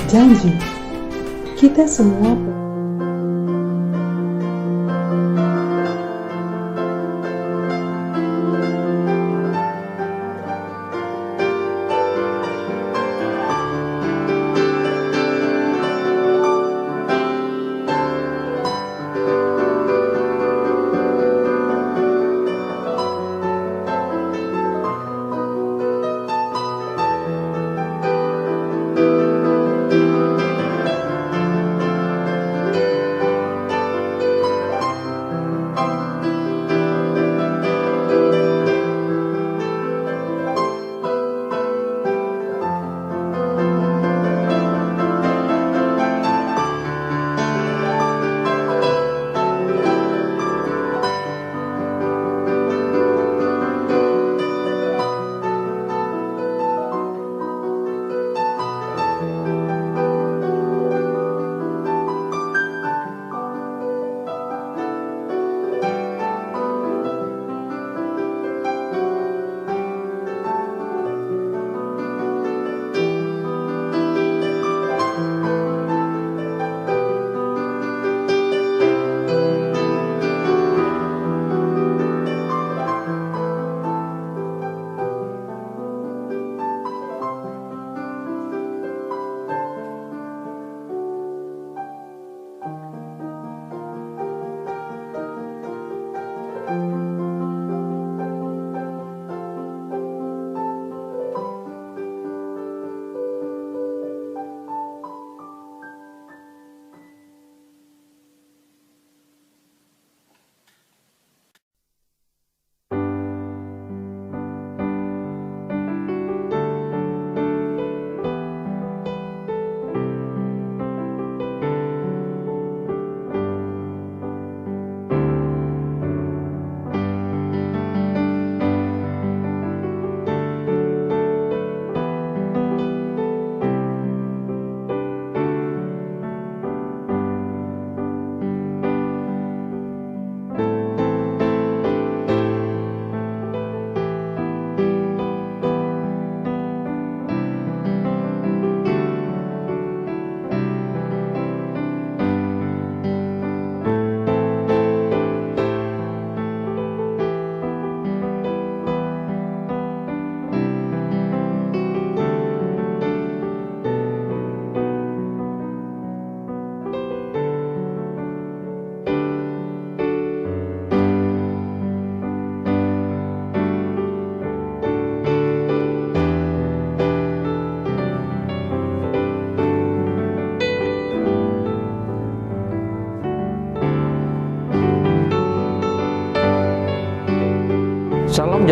Janji, kita semua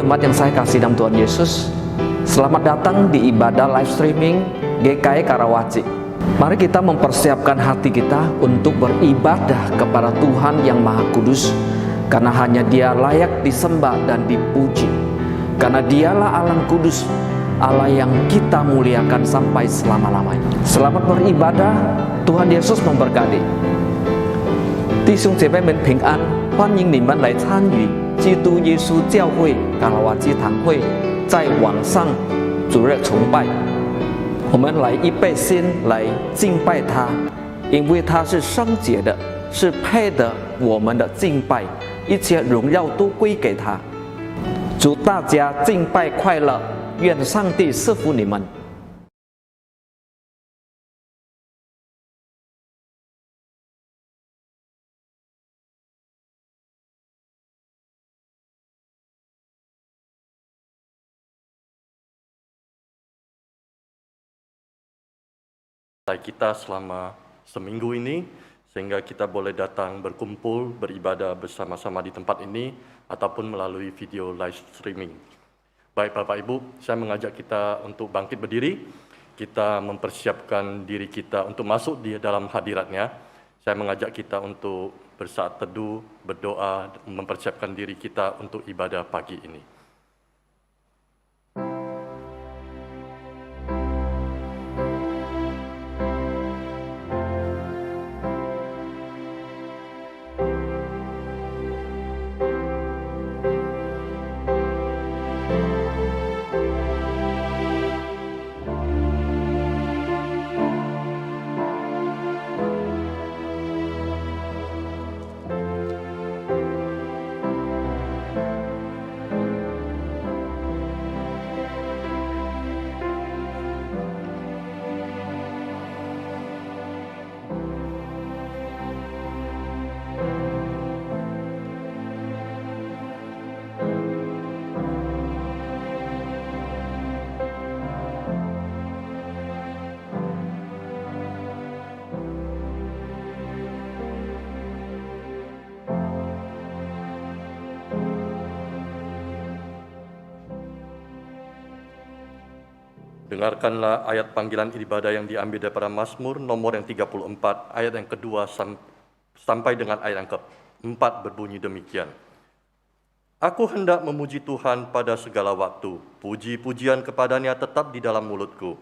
jemaat yang saya kasih dalam Tuhan Yesus, selamat datang di ibadah live streaming GKI Karawaci. Mari kita mempersiapkan hati kita untuk beribadah kepada Tuhan yang Maha Kudus, karena hanya Dia layak disembah dan dipuji. Karena Dialah Allah Kudus, Allah yang kita muliakan sampai selama-lamanya. Selamat beribadah, Tuhan Yesus memberkati. 弟兄姐妹们平安，欢迎你们来参与基督耶稣教会卡拉瓦基堂会在网上主日崇拜。我们来预备心来敬拜他，因为他是圣洁的，是配得我们的敬拜，一切荣耀都归给他。祝大家敬拜快乐，愿上帝赐福你们。Kita selama seminggu ini, sehingga kita boleh datang berkumpul, beribadah bersama-sama di tempat ini, ataupun melalui video live streaming. Baik Bapak Ibu, saya mengajak kita untuk bangkit berdiri, kita mempersiapkan diri kita untuk masuk di dalam hadirat-Nya. Saya mengajak kita untuk bersaat teduh, berdoa, mempersiapkan diri kita untuk ibadah pagi ini. Dengarkanlah ayat panggilan ibadah yang diambil daripada Mazmur nomor yang 34, ayat yang kedua sampai dengan ayat yang keempat berbunyi demikian. Aku hendak memuji Tuhan pada segala waktu, puji-pujian kepadanya tetap di dalam mulutku.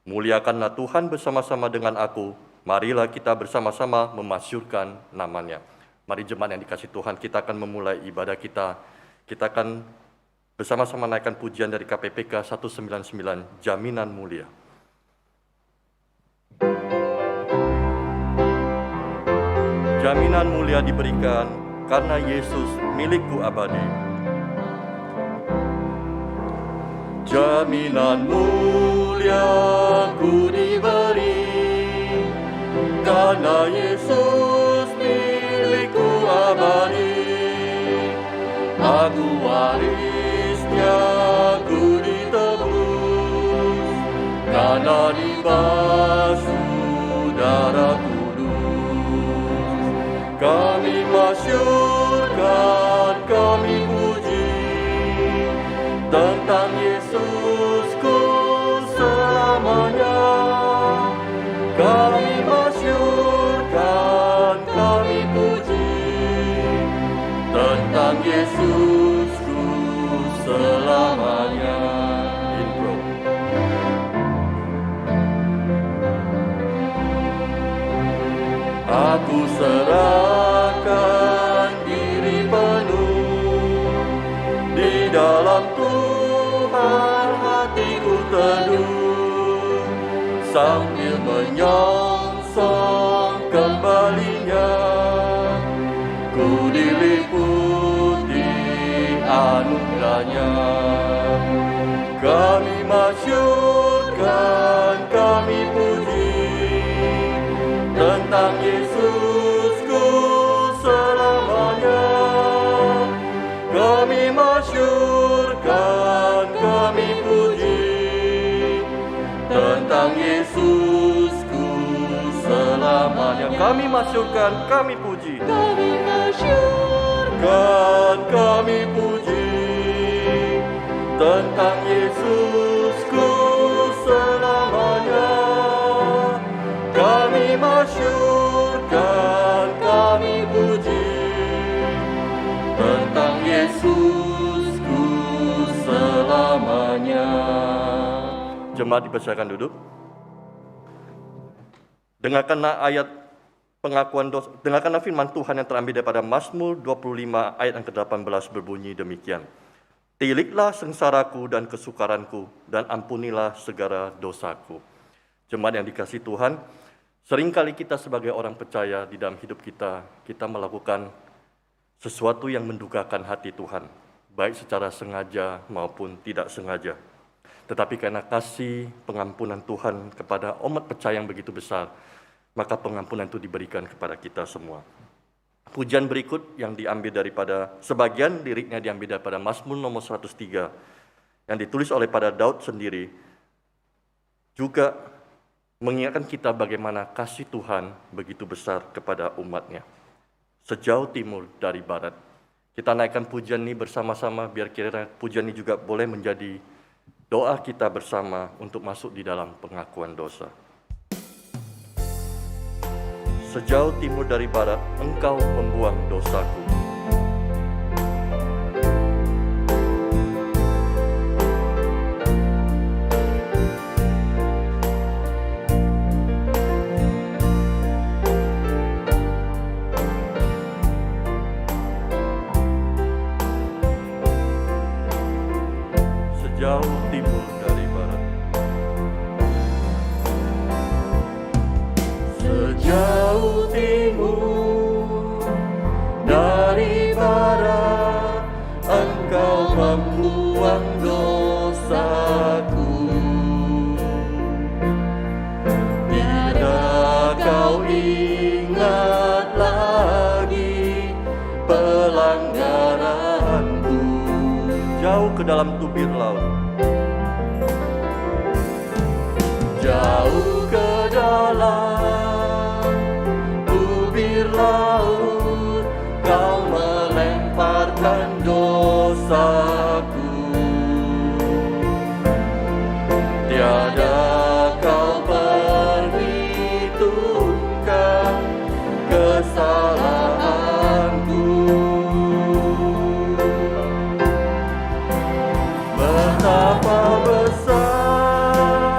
Muliakanlah Tuhan bersama-sama dengan aku, marilah kita bersama-sama memasyurkan namanya. Mari jemaat yang dikasihi Tuhan, kita akan memulai ibadah kita. Kita akan bersama-sama naikkan pujian dari KPPK 199, Jaminan Mulia. Jaminan mulia diberikan karena Yesus milikku abadi. Jaminan mulia ku diberi karena Yesus milikku abadi. Aku warisnya, ku ditebus karena dibasuh darah kudus. Kami masyurkan, kami puji tentang Yesusku selamanya. Kami masyurkan, kami puji tentang Yesusku selamanya. Intro. Aku serahkan diri penuh, di dalam Tuhan hatiku teduh, sambil menyongsong kembalinya. Ku diliputi anugerahnya. Kami masyurkan, kami puji tentang Yesusku selamanya. Kami masyurkan, kami puji tentang Yesusku selamanya. Kami masyurkan, kami puji. Kami masyurkan, kami puji tentang Yesusku selamanya. Kami masyurkan, kami puji tentang Yesusku selamanya. Jemaat dipersilakan duduk. Dengarkanlah ayat pengakuan dosa, dengarkanlah firman Tuhan yang terambil daripada Mazmur 25 ayat yang ke-18 berbunyi demikian. Tiliklah sengsaraku dan kesukaranku, dan ampunilah segala dosaku. Jemaat yang dikasihi Tuhan, seringkali kita sebagai orang percaya di dalam hidup kita, kita melakukan sesuatu yang mendukakan hati Tuhan, baik secara sengaja maupun tidak sengaja. Tetapi karena kasih pengampunan Tuhan kepada umat percaya yang begitu besar, maka pengampunan itu diberikan kepada kita semua. Pujian berikut yang diambil daripada, sebagian liriknya diambil daripada Mazmur nomor 103, yang ditulis oleh pada Daud sendiri, juga mengingatkan kita bagaimana kasih Tuhan begitu besar kepada umatnya. Sejauh timur dari barat. Kita naikkan pujian ini bersama-sama, biar kira pujian ini juga boleh menjadi doa kita bersama untuk masuk di dalam pengakuan dosa. Sejauh timur dari barat, Engkau membuang dosaku. Sejauh timur dari barat. Sejauh timur dari barat, Engkau membuang dosaku. Tiada kau ingat lagi pelanggaranku. Jauh ke dalam tubir laut. Jauh ke dalam tubir laut, Kau melemparkan dosaku. Tiada Kau perhitungkan kesalahanku. Betapa besar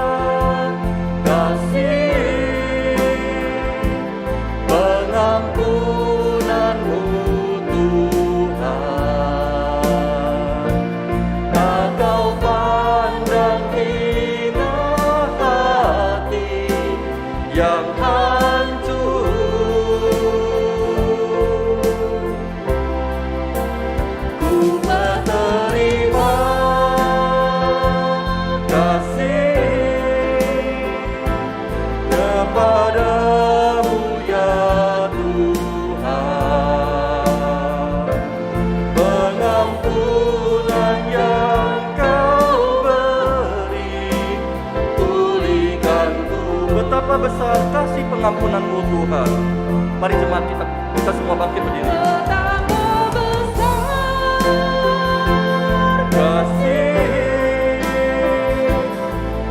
kasih pengampunanmu Tuhan. Tak Kau pandang hina hati yang hancur. Ku menerima kepadamu ya Tuhan, pengampunan yang Kau beri, pulihkanku. Betapa besar kasih pengampunan-Mu Tuhan. Mari jemaat kita semua bangkit berdiri. Betapa besar Kasih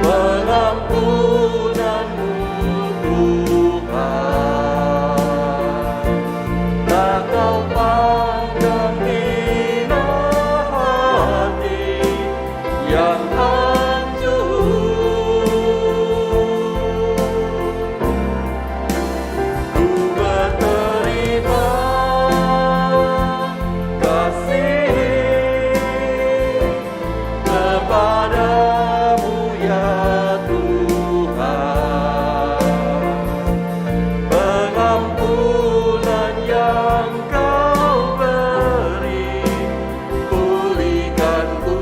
pengampunan-Mu Tuhan, tak Kau pandang hina hati yang hancur. Ku berterima kasih kepadamu ya Tuhan, pengampunan yang Kau beri, pulihkanku.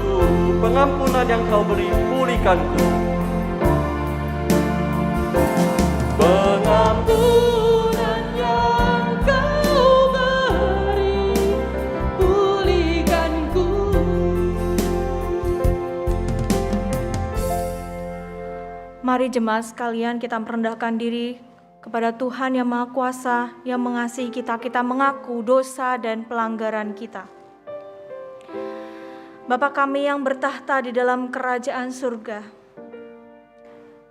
Pengampunan yang Kau beri, pulihkanku. pengampunan yang Kau beri, pulihkanku. Mari jemaat sekalian kita merendahkan diri kepada Tuhan yang Maha Kuasa, yang mengasihi kita. Kita mengaku dosa dan pelanggaran kita. Bapa kami yang bertahta di dalam kerajaan surga,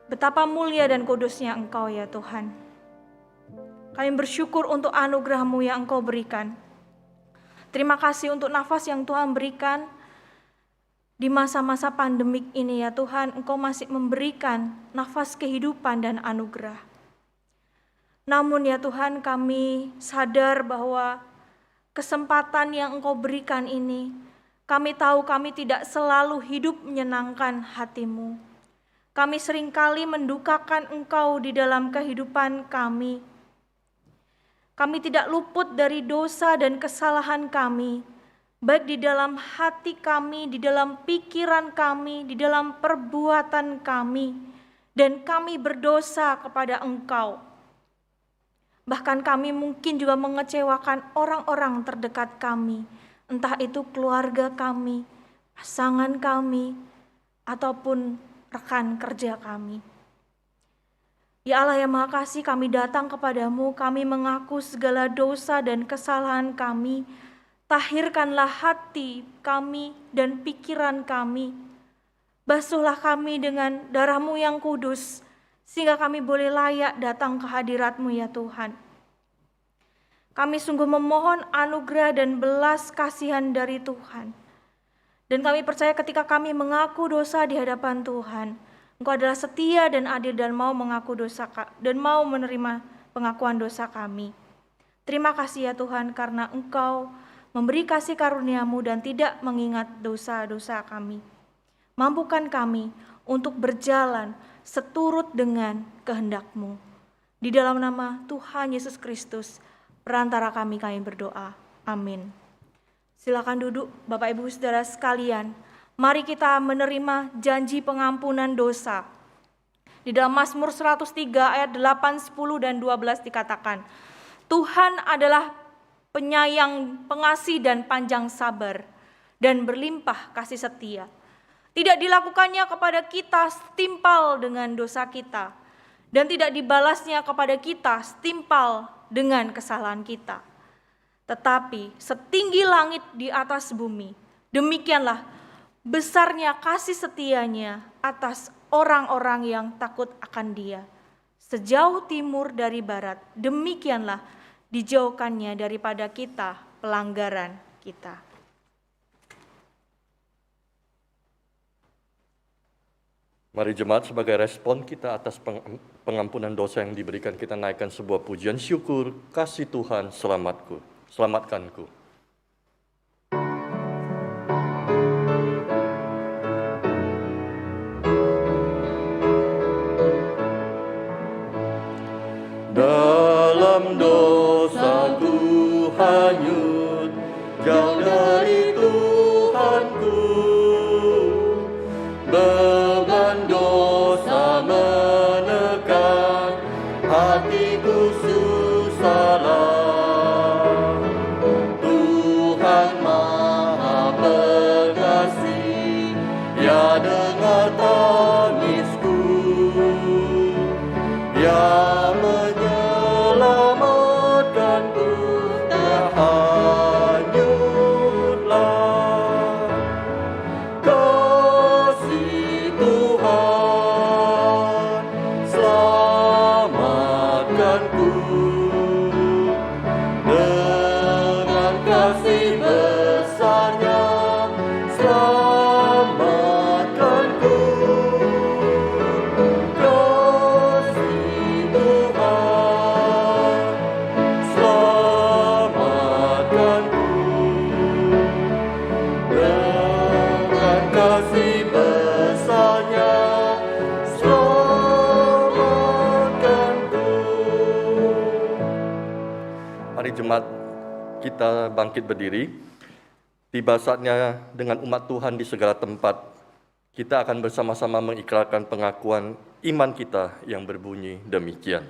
betapa mulia dan kudusnya Engkau ya Tuhan. Kami bersyukur untuk anugerah-Mu yang Engkau berikan. Terima kasih untuk nafas yang Tuhan berikan di masa-masa pandemik ini ya Tuhan. Engkau masih memberikan nafas kehidupan dan anugerah. Namun ya Tuhan, kami sadar bahwa kesempatan yang Engkau berikan ini, kami tahu kami tidak selalu hidup menyenangkan hati-Mu. Kami seringkali mendukakan Engkau di dalam kehidupan kami. Kami tidak luput dari dosa dan kesalahan kami, baik di dalam hati kami, di dalam pikiran kami, di dalam perbuatan kami, dan kami berdosa kepada Engkau. Bahkan kami mungkin juga mengecewakan orang-orang terdekat kami, entah itu keluarga kami, pasangan kami, ataupun rekan kerja kami. Ya Allah yang Maha Kasih, kami datang kepadamu, kami mengaku segala dosa dan kesalahan kami. Tahirkanlah hati kami dan pikiran kami. Basuhlah kami dengan darah-Mu yang kudus, sehingga kami boleh layak datang ke hadirat-Mu ya Tuhan. Kami sungguh memohon anugerah dan belas kasihan dari Tuhan. Dan kami percaya ketika kami mengaku dosa di hadapan Tuhan, Engkau adalah setia dan adil dan mau mengaku dosa dan mau menerima pengakuan dosa kami. Terima kasih ya Tuhan karena Engkau memberi kasih karunia-Mu dan tidak mengingat dosa-dosa kami. Mampukan kami untuk berjalan seturut dengan kehendak-Mu. Di dalam nama Tuhan Yesus Kristus, perantara kami berdoa. Amin. Silakan duduk Bapak Ibu Saudara sekalian. Mari kita menerima janji pengampunan dosa. Di dalam Mazmur 103 ayat 8, 10 dan 12 dikatakan, Tuhan adalah penyayang, pengasih dan panjang sabar dan berlimpah kasih setia. Tidak dilakukannya kepada kita setimpal dengan dosa kita, dan tidak dibalasnya kepada kita setimpal dengan kesalahan kita. Tetapi setinggi langit di atas bumi, demikianlah besarnya kasih setianya atas orang-orang yang takut akan Dia. Sejauh timur dari barat, demikianlah dijauhkannya daripada kita pelanggaran kita. Mari jemaat, sebagai respon kita atas pengampunan dosa yang diberikan, kita naikkan sebuah pujian syukur, kasih Tuhan selamatkanku. Dalam dosaku hanyut, jauh dari Tuhanku, beban dosa menekan hatiku susalah. Tuhan Maha Pengasih, Ya dengar tangisku, Ya menyelamatkanku, terhanyutlah kasih Tuhan, selamatkanku dengan kasih besarnya, selamatkanku. Kasih Tuhan, selamatkanku dengan kasih besarnya, selamatkanku. Mari jemaat kita bangkit berdiri. Tiba saatnya dengan umat Tuhan di segala tempat, kita akan bersama-sama mengikrarkan pengakuan iman kita yang berbunyi demikian.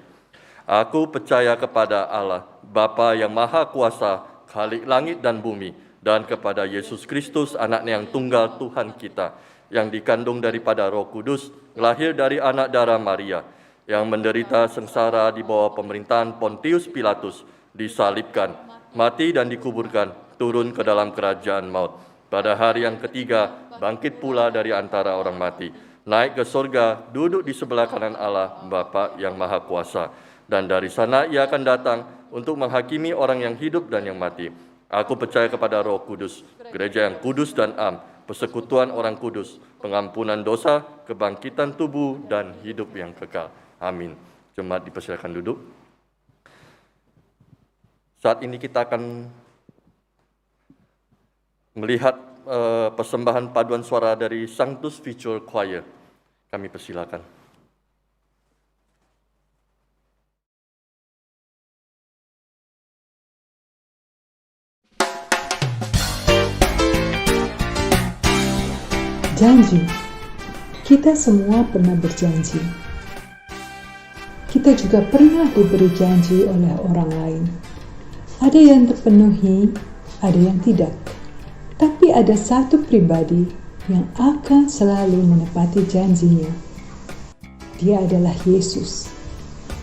Aku percaya kepada Allah, Bapa yang Maha Kuasa, Khalik langit dan bumi, dan kepada Yesus Kristus, Anak-Nya yang tunggal Tuhan kita, yang dikandung daripada Roh Kudus, lahir dari anak darah Maria, yang menderita sengsara di bawah pemerintahan Pontius Pilatus, disalibkan, mati dan dikuburkan, turun ke dalam kerajaan maut. Pada hari yang ketiga, bangkit pula dari antara orang mati, naik ke sorga, duduk di sebelah kanan Allah, Bapa yang Maha Kuasa. Dan dari sana ia akan datang untuk menghakimi orang yang hidup dan yang mati. Aku percaya kepada Roh Kudus, gereja yang kudus dan am, persekutuan orang kudus, pengampunan dosa, kebangkitan tubuh, dan hidup yang kekal. Amin. Jemaat dipersilakan duduk. Saat ini kita akan melihat persembahan paduan suara dari Sanctus Visual Choir. Kami persilakan. Janji. Kita semua pernah berjanji. Kita juga pernah diberi janji oleh orang lain. Ada yang terpenuhi, ada yang tidak. Tapi ada satu pribadi yang akan selalu menepati janjinya. Dia adalah Yesus.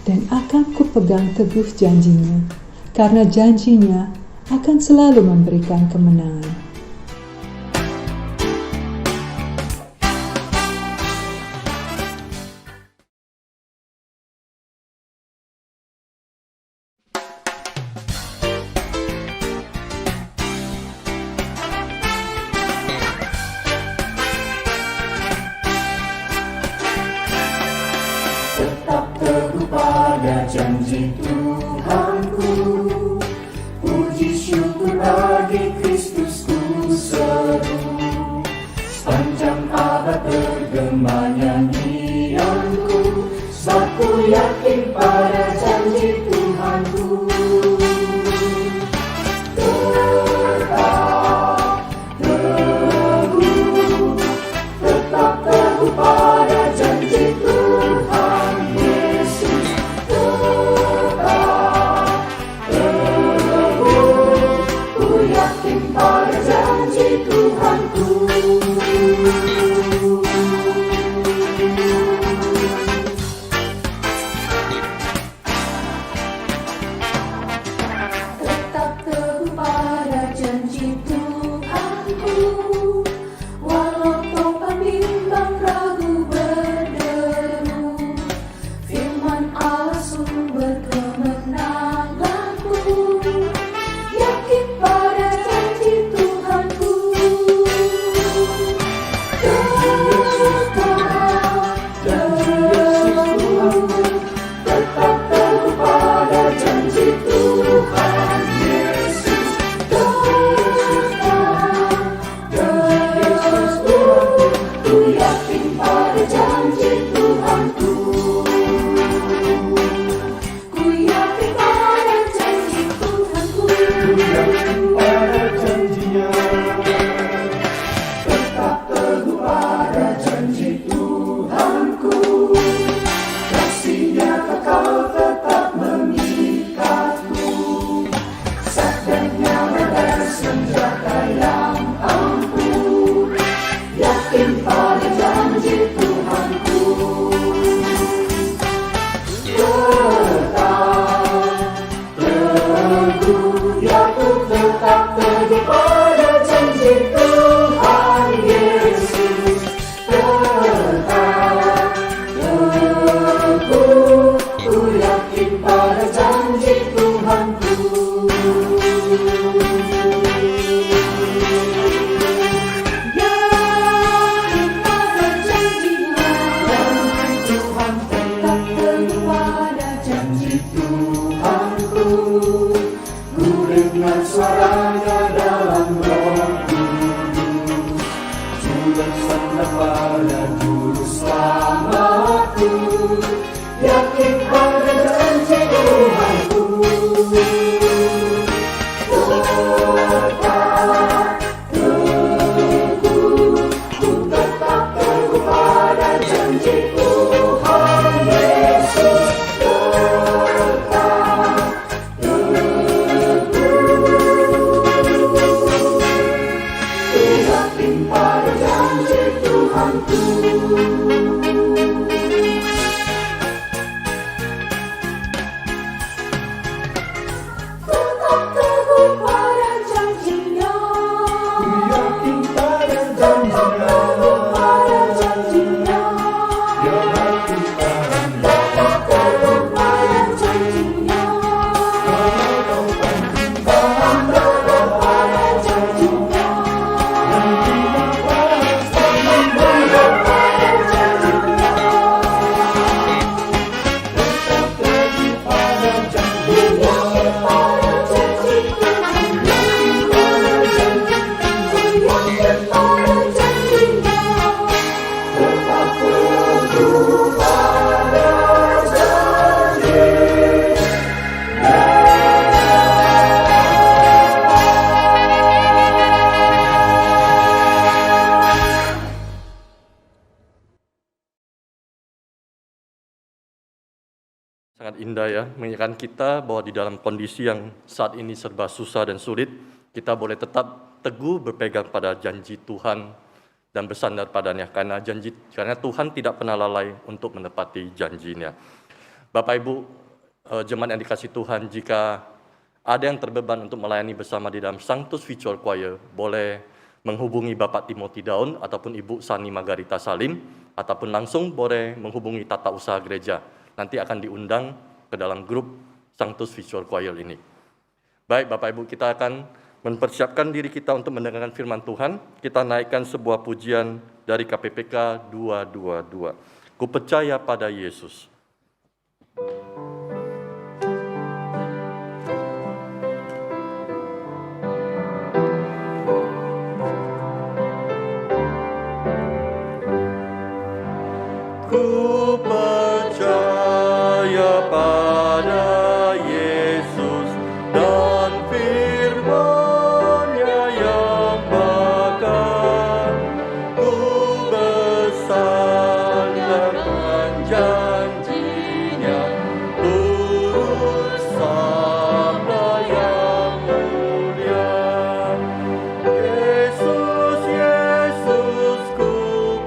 Dan akan kupegang teguh janjinya, karena janjinya akan selalu memberikan kemenangan. Janji Tuhanku, puji syukur bagi Kristus ku seru. Sepanjang abad bergema nyanyianku, sebab ku yakin pada janji Tuhanku. Tetap teguh pada janji Tuhan Yesus. Pada janji Tuhanku. Tetap teguh pada janji Tuhanku, walau topan bimbang ragu berderu. Firman Allah sumber kemenanganku, yakin pada janji Tuhanku. Tetap teguh pada janji Tuhan Yesus. Ku yakin pada janji Tuhanku. Ku yakin pada janji Tuhanku. Pada janjinya, tetap teguh pada janji Tuhanku. Kasih-Nya kekal tetap mengikatku. Sabdanya dan senjata yang ampuh, yakin pada janji Tuhanku. Tetap teguh pada janji Tuhan Yesus. Tetap teguh, ku yakin pada janji Tuhanku. Yakin pada janji-Nya, Tuhan tetap teguh pada janji Tuhanku. Ku dengar suara-Nya dalam rohku, Juru Selamat pada Juru Selamatku, yakin pada janji Tuhanku. Tetap teguh, ku tetap teguh pada janji Tuhan Yesus. Tetap indah ya, mengingatkan kita bahwa di dalam kondisi yang saat ini serba susah dan sulit, kita boleh tetap teguh berpegang pada janji Tuhan dan bersandar padanya, karena Tuhan tidak pernah lalai untuk menepati janjinya. Bapak Ibu, jemaat yang dikasihi Tuhan, jika ada yang terbeban untuk melayani bersama di dalam Sanctus Victor Choir, boleh menghubungi Bapak Timothy Daun ataupun Ibu Sani Margarita Salim, ataupun langsung boleh menghubungi tata usaha gereja. Nanti akan diundang ke dalam grup Sanctus Victor Choir ini. Baik Bapak Ibu, kita akan mempersiapkan diri kita untuk mendengarkan firman Tuhan. Kita naikkan sebuah pujian dari KPPK 222. Ku percaya pada Yesus. Ku percaya pada Yesus dan firman-Nya yang bakal. Ku bersandarkan janji-Nya, turut sabda yang mulia. Yesus, Yesus, ku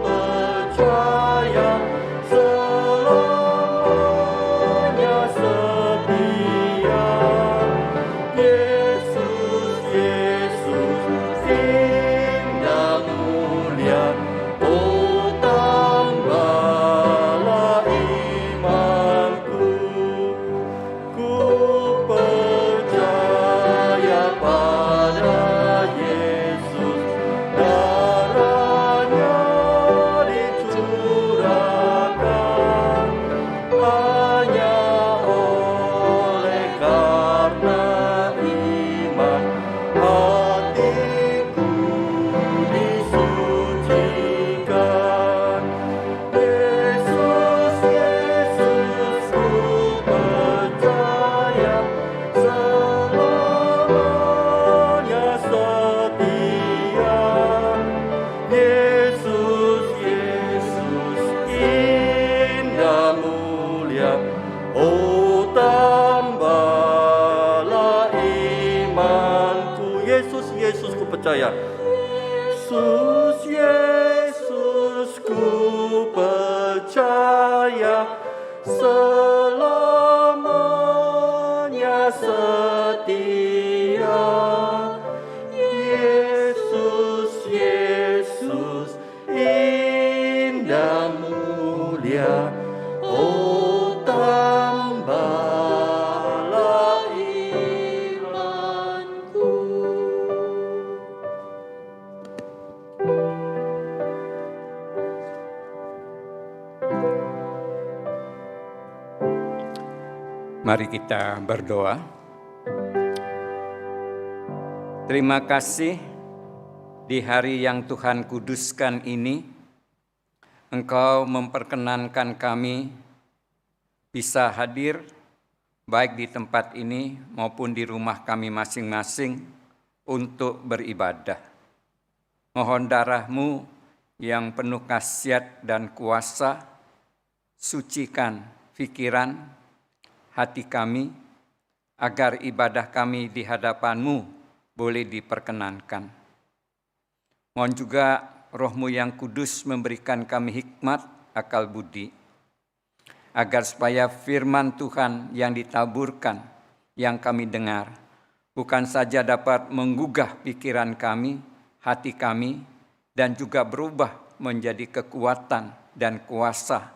percaya selamanya setia. Yesus, Yesus, indah mulia, oh tambahlah imanku. Ku percaya pada Yesus, darah-Nya dicurahkan hanya oleh karena iman, hatiku disucikan. Yesus, Yesus, ku percaya selamanya setia. Yesus, Yesus, indah mulia, oh tambahlah imanku. Yesus, Yesus, ku percaya. Yesus, Yesus, ku percaya selamanya setia. Yesus, Yesus, indah mulia, oh tambahlah imanku. Mari kita berdoa. Terima kasih di hari yang Tuhan kuduskan ini, Engkau memperkenankan kami bisa hadir baik di tempat ini maupun di rumah kami masing-masing untuk beribadah. Mohon darah-Mu yang penuh khasiat dan kuasa, sucikan pikiran, hati kami, agar ibadah kami di hadapan-Mu boleh diperkenankan. Mohon juga Roh-Mu yang kudus memberikan kami hikmat, akal budi, agar supaya firman Tuhan yang ditaburkan, yang kami dengar, bukan saja dapat menggugah pikiran kami, hati kami, dan juga berubah menjadi kekuatan dan kuasa,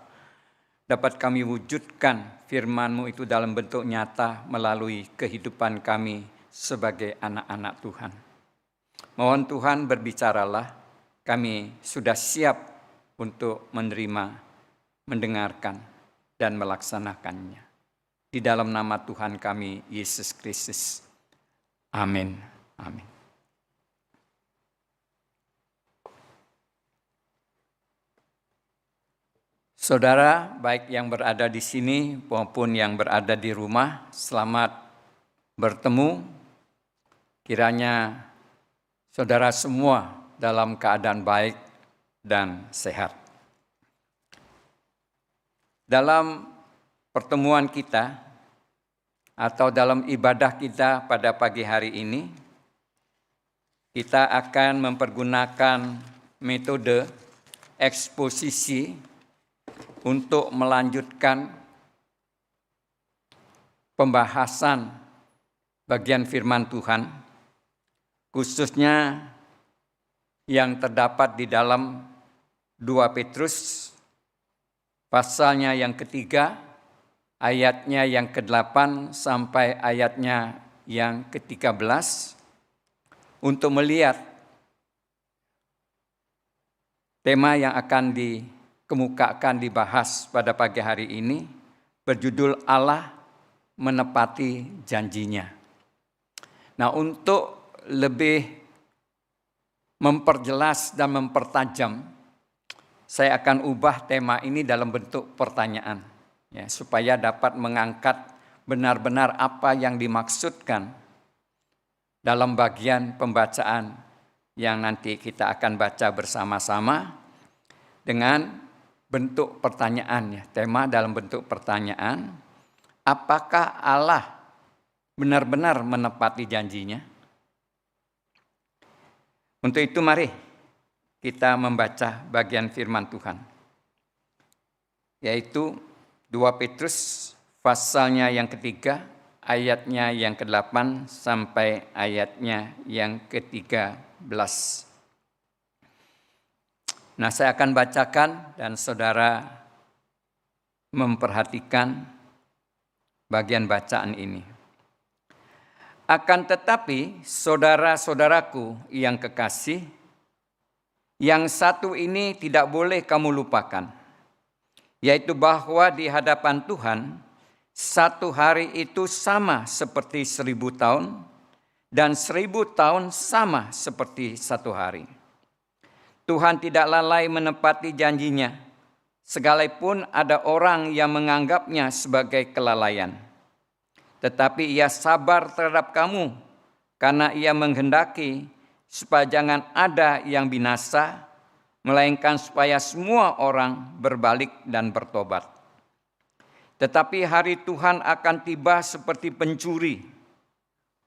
dapat kami wujudkan firman-Mu itu dalam bentuk nyata melalui kehidupan kami sebagai anak-anak Tuhan. Mohon Tuhan berbicaralah, kami sudah siap untuk menerima, mendengarkan, dan melaksanakannya. Di dalam nama Tuhan kami, Yesus Kristus. Amin. Amin. Saudara, baik yang berada di sini maupun yang berada di rumah, selamat bertemu. Kiranya saudara semua dalam keadaan baik dan sehat. Dalam pertemuan kita atau dalam ibadah kita pada pagi hari ini, kita akan mempergunakan metode eksposisi untuk melanjutkan pembahasan bagian firman Tuhan, khususnya yang terdapat di dalam 2 Petrus pasalnya yang ketiga, ayatnya yang ke-8 sampai ayatnya yang ke-13, untuk melihat tema yang akan dikemukakan, dibahas pada pagi hari ini, berjudul Allah menepati janjinya. Nah, untuk lebih memperjelas dan mempertajam, saya akan ubah tema ini dalam bentuk pertanyaan, ya, supaya dapat mengangkat benar-benar apa yang dimaksudkan dalam bagian pembacaan yang nanti kita akan baca bersama-sama dengan bentuk pertanyaan, ya, tema dalam bentuk pertanyaan. Apakah Allah benar-benar menepati janjinya? Untuk itu mari kita membaca bagian firman Tuhan, yaitu 2 Petrus pasalnya yang ketiga, ayatnya yang ke-8 sampai ayatnya yang ke-13. Nah, saya akan bacakan dan saudara memperhatikan bagian bacaan ini. Akan tetapi, saudara-saudaraku yang kekasih, yang satu ini tidak boleh kamu lupakan, yaitu bahwa di hadapan Tuhan, satu hari itu sama seperti 1000 tahun, dan 1000 tahun sama seperti satu hari. Tuhan tidak lalai menepati janjinya, sekalipun ada orang yang menganggapnya sebagai kelalaian. Tetapi ia sabar terhadap kamu, karena ia menghendaki supaya jangan ada yang binasa, melainkan supaya semua orang berbalik dan bertobat. Tetapi hari Tuhan akan tiba seperti pencuri.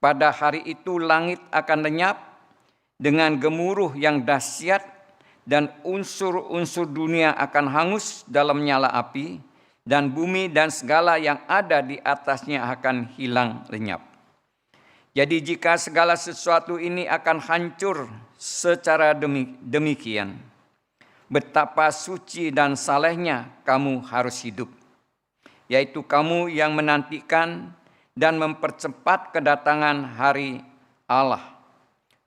Pada hari itu langit akan lenyap dengan gemuruh yang dahsyat, dan unsur-unsur dunia akan hangus dalam nyala api, dan bumi dan segala yang ada di atasnya akan hilang lenyap. Jadi jika segala sesuatu ini akan hancur secara demikian, betapa suci dan salehnya kamu harus hidup, yaitu kamu yang menantikan dan mempercepat kedatangan hari Allah.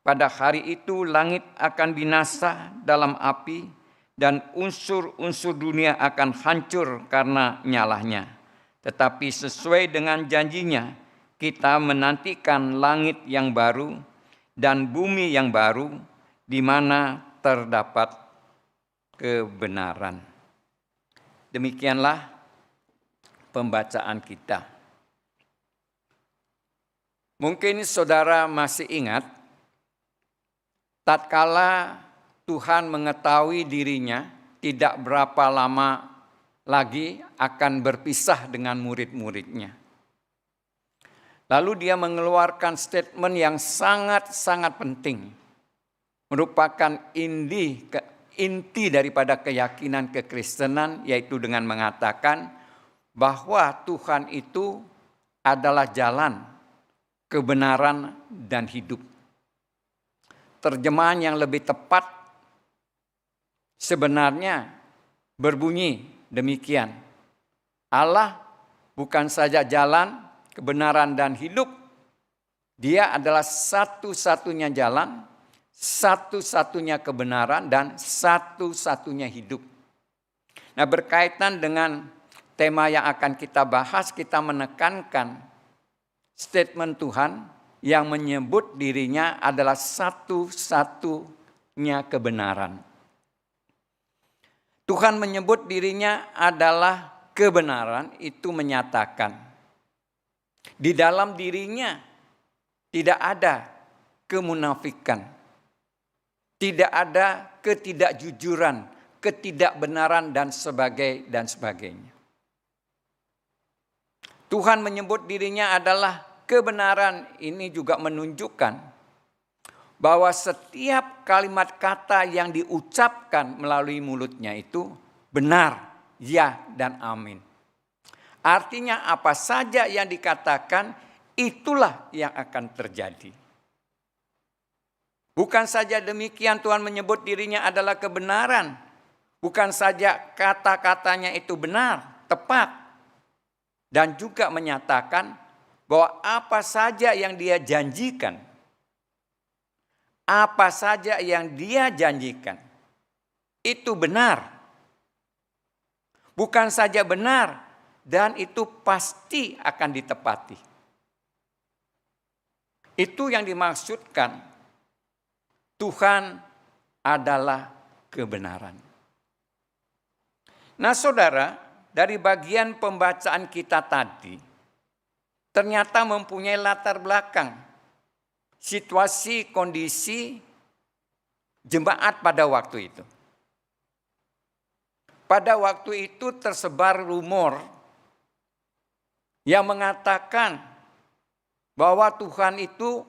Pada hari itu langit akan binasa dalam api, dan unsur-unsur dunia akan hancur karena nyalanya. Tetapi sesuai dengan janjinya, kita menantikan langit yang baru dan bumi yang baru, di mana terdapat kebenaran. Demikianlah pembacaan kita. Mungkin saudara masih ingat, tatkala Tuhan mengetahui dirinya tidak berapa lama lagi akan berpisah dengan murid-muridnya. Lalu dia mengeluarkan statement yang sangat-sangat penting, merupakan inti daripada keyakinan kekristenan, yaitu dengan mengatakan bahwa Tuhan itu adalah jalan, kebenaran, dan hidup. Terjemahan yang lebih tepat sebenarnya berbunyi demikian: Allah bukan saja jalan, kebenaran, dan hidup. Dia adalah satu-satunya jalan, satu-satunya kebenaran, dan satu-satunya hidup. Nah, berkaitan dengan tema yang akan kita bahas, kita menekankan statement Tuhan yang menyebut dirinya adalah satu-satunya kebenaran. Tuhan menyebut dirinya adalah kebenaran, itu menyatakan di dalam dirinya tidak ada kemunafikan, tidak ada ketidakjujuran, ketidakbenaran, dan sebagainya. Tuhan menyebut dirinya adalah kebenaran. Ini juga menunjukkan bahwa setiap kalimat kata yang diucapkan melalui mulutnya itu benar, ya dan amin. Artinya apa saja yang dikatakan itulah yang akan terjadi. Bukan saja demikian, Tuhan menyebut dirinya adalah kebenaran. Bukan saja kata-katanya itu benar, tepat. Dan juga menyatakan bahwa apa saja yang dia janjikan, apa saja yang dia janjikan, itu benar. Bukan saja benar, dan itu pasti akan ditepati. Itu yang dimaksudkan Tuhan adalah kebenaran. Nah saudara, dari bagian pembacaan kita tadi, ternyata mempunyai latar belakang, situasi, kondisi jemaat pada waktu itu. Pada waktu itu tersebar rumor yang mengatakan bahwa Tuhan itu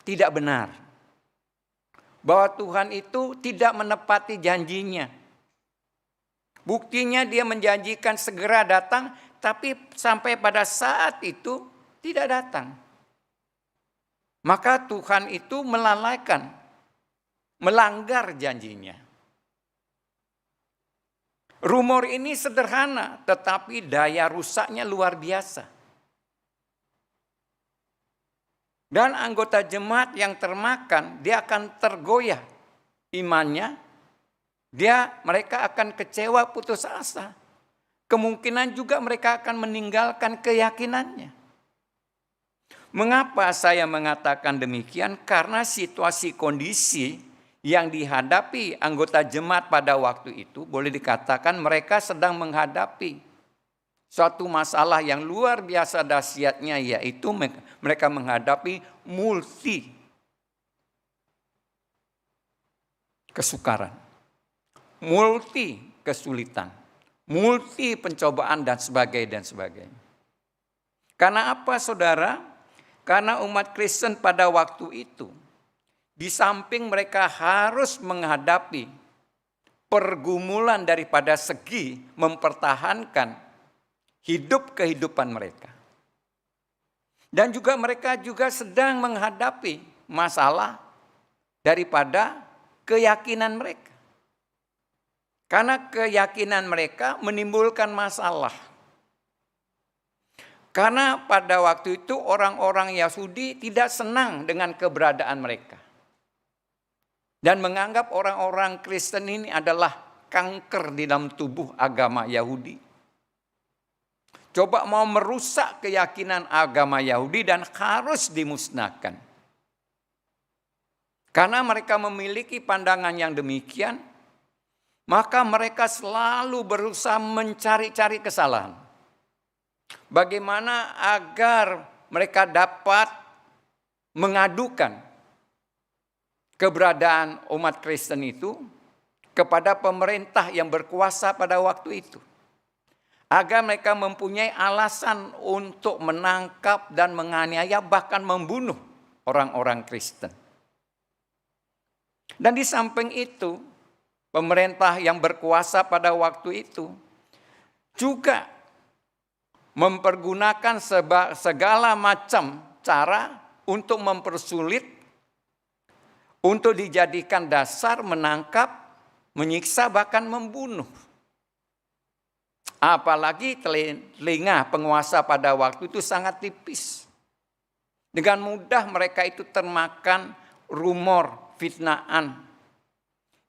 tidak benar. Bahwa Tuhan itu tidak menepati janjinya. Buktinya dia menjanjikan segera datang, tapi sampai pada saat itu tidak datang. Maka Tuhan itu melalaikan, melanggar janjinya. Rumor ini sederhana, tetapi daya rusaknya luar biasa. Dan anggota jemaat yang termakan, dia akan tergoyah imannya. Mereka akan kecewa, putus asa. Kemungkinan juga mereka akan meninggalkan keyakinannya. Mengapa saya mengatakan demikian? Karena situasi kondisi yang dihadapi anggota jemaat pada waktu itu, boleh dikatakan mereka sedang menghadapi suatu masalah yang luar biasa dahsyatnya, yaitu mereka menghadapi multi kesukaran, multi kesulitan, multi pencobaan dan sebagainya. Karena apa saudara? Karena umat Kristen pada waktu itu, di samping mereka harus menghadapi pergumulan daripada segi mempertahankan kehidupan mereka. Dan juga mereka juga sedang menghadapi masalah daripada keyakinan mereka. Karena keyakinan mereka menimbulkan masalah. Karena pada waktu itu orang-orang Yahudi tidak senang dengan keberadaan mereka. Dan menganggap orang-orang Kristen ini adalah kanker di dalam tubuh agama Yahudi. Coba mau merusak keyakinan agama Yahudi dan harus dimusnahkan. Karena mereka memiliki pandangan yang demikian, maka mereka selalu berusaha mencari-cari kesalahan. Bagaimana agar mereka dapat mengadukan keberadaan umat Kristen itu kepada pemerintah yang berkuasa pada waktu itu. Agar mereka mempunyai alasan untuk menangkap dan menganiaya, bahkan membunuh orang-orang Kristen. Dan di samping itu, pemerintah yang berkuasa pada waktu itu juga mempergunakan segala macam cara untuk mempersulit, untuk dijadikan dasar menangkap, menyiksa, bahkan membunuh. Apalagi telinga penguasa pada waktu itu sangat tipis. Dengan mudah mereka itu termakan rumor, fitnaan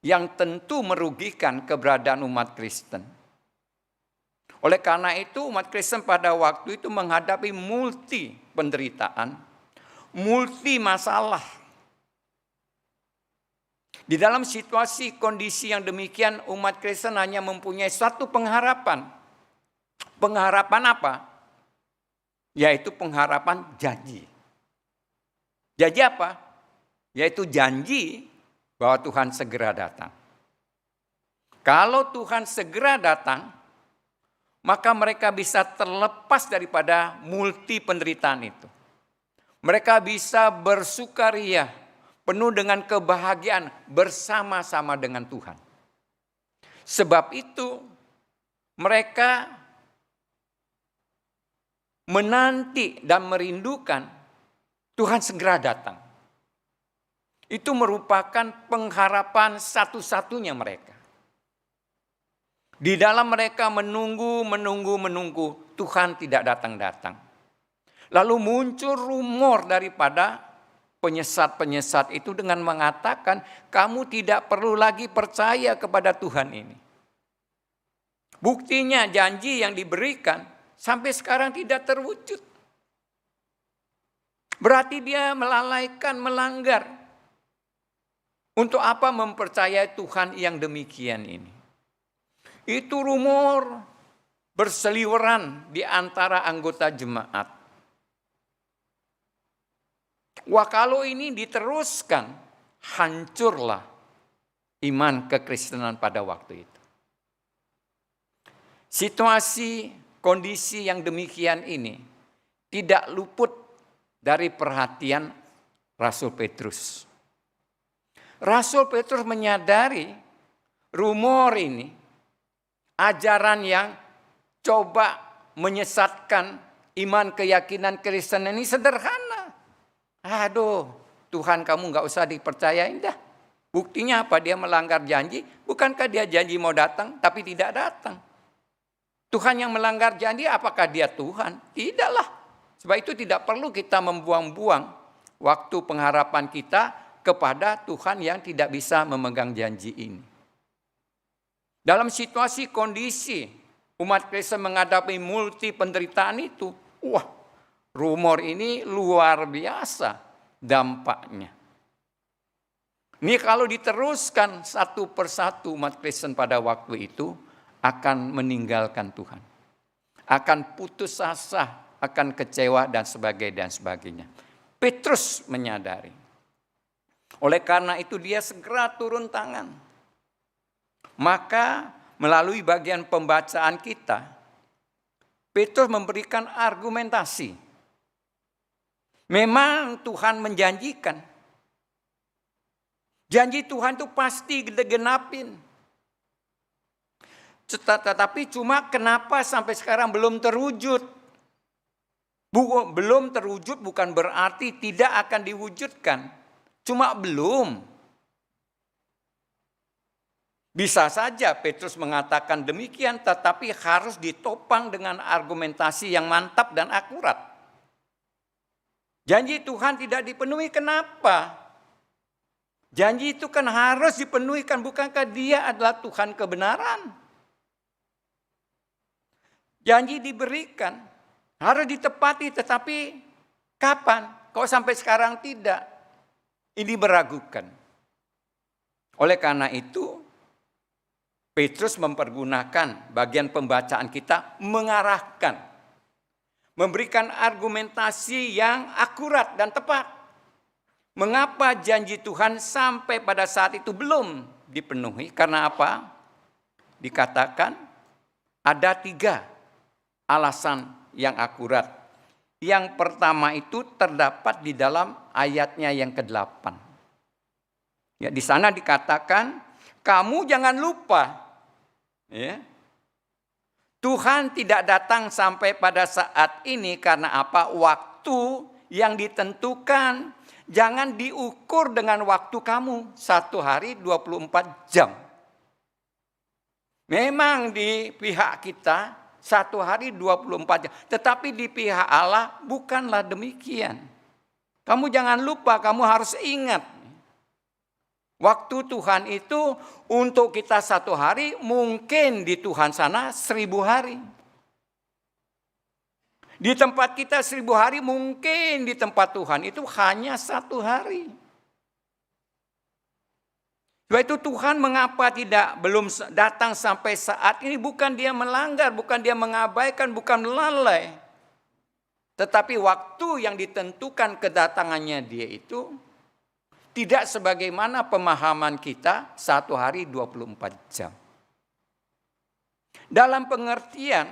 yang tentu merugikan keberadaan umat Kristen. Oleh karena itu umat Kristen pada waktu itu menghadapi multi penderitaan, multi masalah. Di dalam situasi kondisi yang demikian, umat Kristen hanya mempunyai satu pengharapan. Pengharapan apa? Yaitu pengharapan janji. Janji apa? Yaitu janji bahwa Tuhan segera datang. Kalau Tuhan segera datang, maka mereka bisa terlepas daripada multi penderitaan itu. Mereka bisa bersukaria, penuh dengan kebahagiaan bersama-sama dengan Tuhan. Sebab itu mereka menanti dan merindukan Tuhan segera datang. Itu merupakan pengharapan satu-satunya mereka. Di dalam mereka menunggu, Tuhan tidak datang-datang. Lalu muncul rumor daripada penyesat-penyesat itu dengan mengatakan, kamu tidak perlu lagi percaya kepada Tuhan ini. Buktinya janji yang diberikan sampai sekarang tidak terwujud. Berarti dia melalaikan, melanggar. Untuk apa mempercayai Tuhan yang demikian ini? Itu rumor berseliweran di antara anggota jemaat. Wah, kalau ini diteruskan, hancurlah iman kekristenan pada waktu itu. Situasi, kondisi yang demikian ini tidak luput dari perhatian Rasul Petrus. Rasul Petrus menyadari rumor ini, ajaran yang coba menyesatkan iman keyakinan Kristen ini sederhana. Aduh, Tuhan kamu gak usah dipercayain dah. Buktinya apa? Dia melanggar janji. Bukankah dia janji mau datang tapi tidak datang? Tuhan yang melanggar janji, apakah dia Tuhan? Tidaklah. Sebab itu tidak perlu kita membuang-buang waktu pengharapan kita kepada Tuhan yang tidak bisa memegang janji ini. Dalam situasi kondisi umat Kristen menghadapi multi penderitaan itu, wah, rumor ini luar biasa dampaknya. Ini kalau diteruskan satu persatu umat Kristen pada waktu itu akan meninggalkan Tuhan. Akan putus asa, akan kecewa dan sebagainya. Petrus menyadari. Oleh karena itu dia segera turun tangan. Maka melalui bagian pembacaan kita, Petrus memberikan argumentasi. Memang Tuhan menjanjikan. Janji Tuhan itu pasti digenapin. Tetapi cuma kenapa sampai sekarang belum terwujud? Belum terwujud bukan berarti tidak akan diwujudkan. Cuma belum. Bisa saja Petrus mengatakan demikian, tetapi harus ditopang dengan argumentasi yang mantap dan akurat. Janji Tuhan tidak dipenuhi, kenapa? Janji itu kan harus dipenuhi, kan bukankah Dia adalah Tuhan kebenaran? Janji diberikan, harus ditepati, tetapi kapan? Kok sampai sekarang tidak? Ini meragukan. Oleh karena itu, Petrus mempergunakan bagian pembacaan kita mengarahkan, memberikan argumentasi yang akurat dan tepat. Mengapa janji Tuhan sampai pada saat itu belum dipenuhi? Karena apa? Dikatakan ada 3 alasan yang akurat. Yang pertama itu terdapat di dalam ayatnya yang ke-8. Ya, di sana dikatakan, kamu jangan lupa, ya, Tuhan tidak datang sampai pada saat ini karena apa? Waktu yang ditentukan jangan diukur dengan waktu kamu 1 hari 24 jam. Memang di pihak kita 1 hari 24 jam. Tetapi di pihak Allah bukanlah demikian. Kamu jangan lupa, kamu harus ingat. Waktu Tuhan itu untuk kita 1 hari, mungkin di Tuhan sana 1000 hari. Di tempat kita 1000 hari, mungkin di tempat Tuhan itu hanya 1 hari. Sebab itu Tuhan mengapa belum datang sampai saat ini? Bukan dia melanggar, bukan dia mengabaikan, bukan lalai. Tetapi waktu yang ditentukan kedatangannya dia itu tidak sebagaimana pemahaman kita 1 hari 24 jam. Dalam pengertian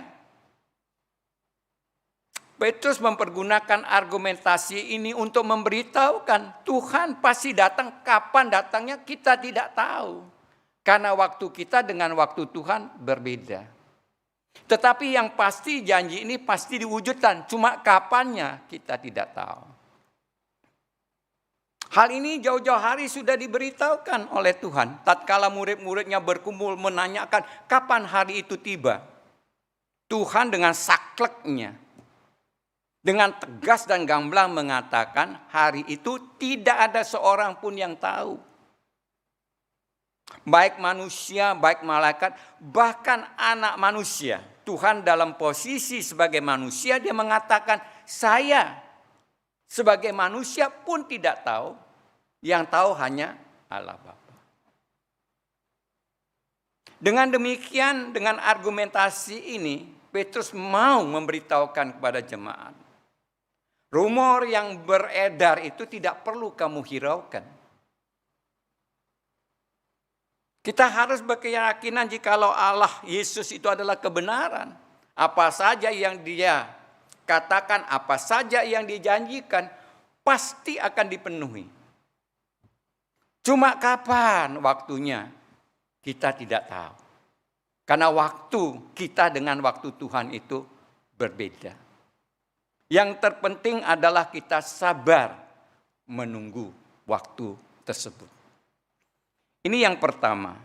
Petrus mempergunakan argumentasi ini untuk memberitahukan Tuhan pasti datang, kapan datangnya kita tidak tahu. Karena waktu kita dengan waktu Tuhan berbeda. Tetapi yang pasti janji ini pasti diwujudkan, cuma kapannya kita tidak tahu. Hal ini jauh-jauh hari sudah diberitahukan oleh Tuhan. Tatkala murid-muridnya berkumpul menanyakan kapan hari itu tiba. Tuhan dengan sakleknya, dengan tegas dan gamblang mengatakan hari itu tidak ada seorang pun yang tahu. Baik manusia, baik malaikat, bahkan anak manusia. Tuhan dalam posisi sebagai manusia dia mengatakan saya sebagai manusia pun tidak tahu. Yang tahu hanya Allah Bapa. Dengan demikian, dengan argumentasi ini, Petrus mau memberitahukan kepada jemaat. Rumor yang beredar itu tidak perlu kamu hiraukan. Kita harus berkeyakinan jikalau Allah Yesus itu adalah kebenaran. Apa saja yang dia katakan, apa saja yang dijanjikan, pasti akan dipenuhi. Cuma kapan waktunya kita tidak tahu. Karena waktu kita dengan waktu Tuhan itu berbeda. Yang terpenting adalah kita sabar menunggu waktu tersebut. Ini yang pertama.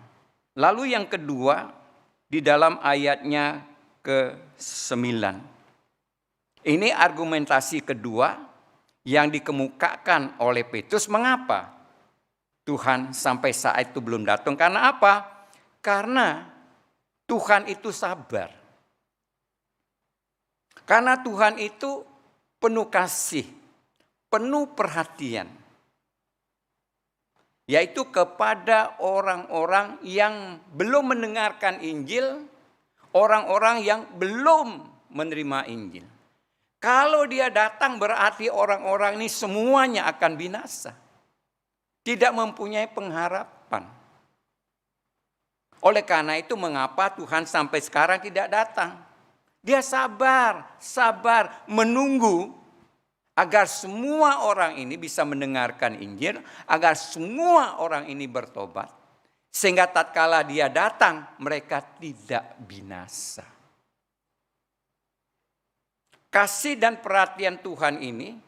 Lalu yang kedua, di dalam ayatnya ke-9. Ini argumentasi kedua yang dikemukakan oleh Petrus. Mengapa Tuhan sampai saat itu belum datang? Karena apa? Karena Tuhan itu sabar. Karena Tuhan itu penuh kasih, penuh perhatian. Yaitu kepada orang-orang yang belum mendengarkan Injil, orang-orang yang belum menerima Injil. Kalau dia datang berarti orang-orang ini semuanya akan binasa. Tidak mempunyai pengharapan. Oleh karena itu mengapa Tuhan sampai sekarang tidak datang? Dia sabar menunggu agar semua orang ini bisa mendengarkan Injil, agar semua orang ini bertobat. Sehingga tatkala dia datang, mereka tidak binasa. Kasih dan perhatian Tuhan ini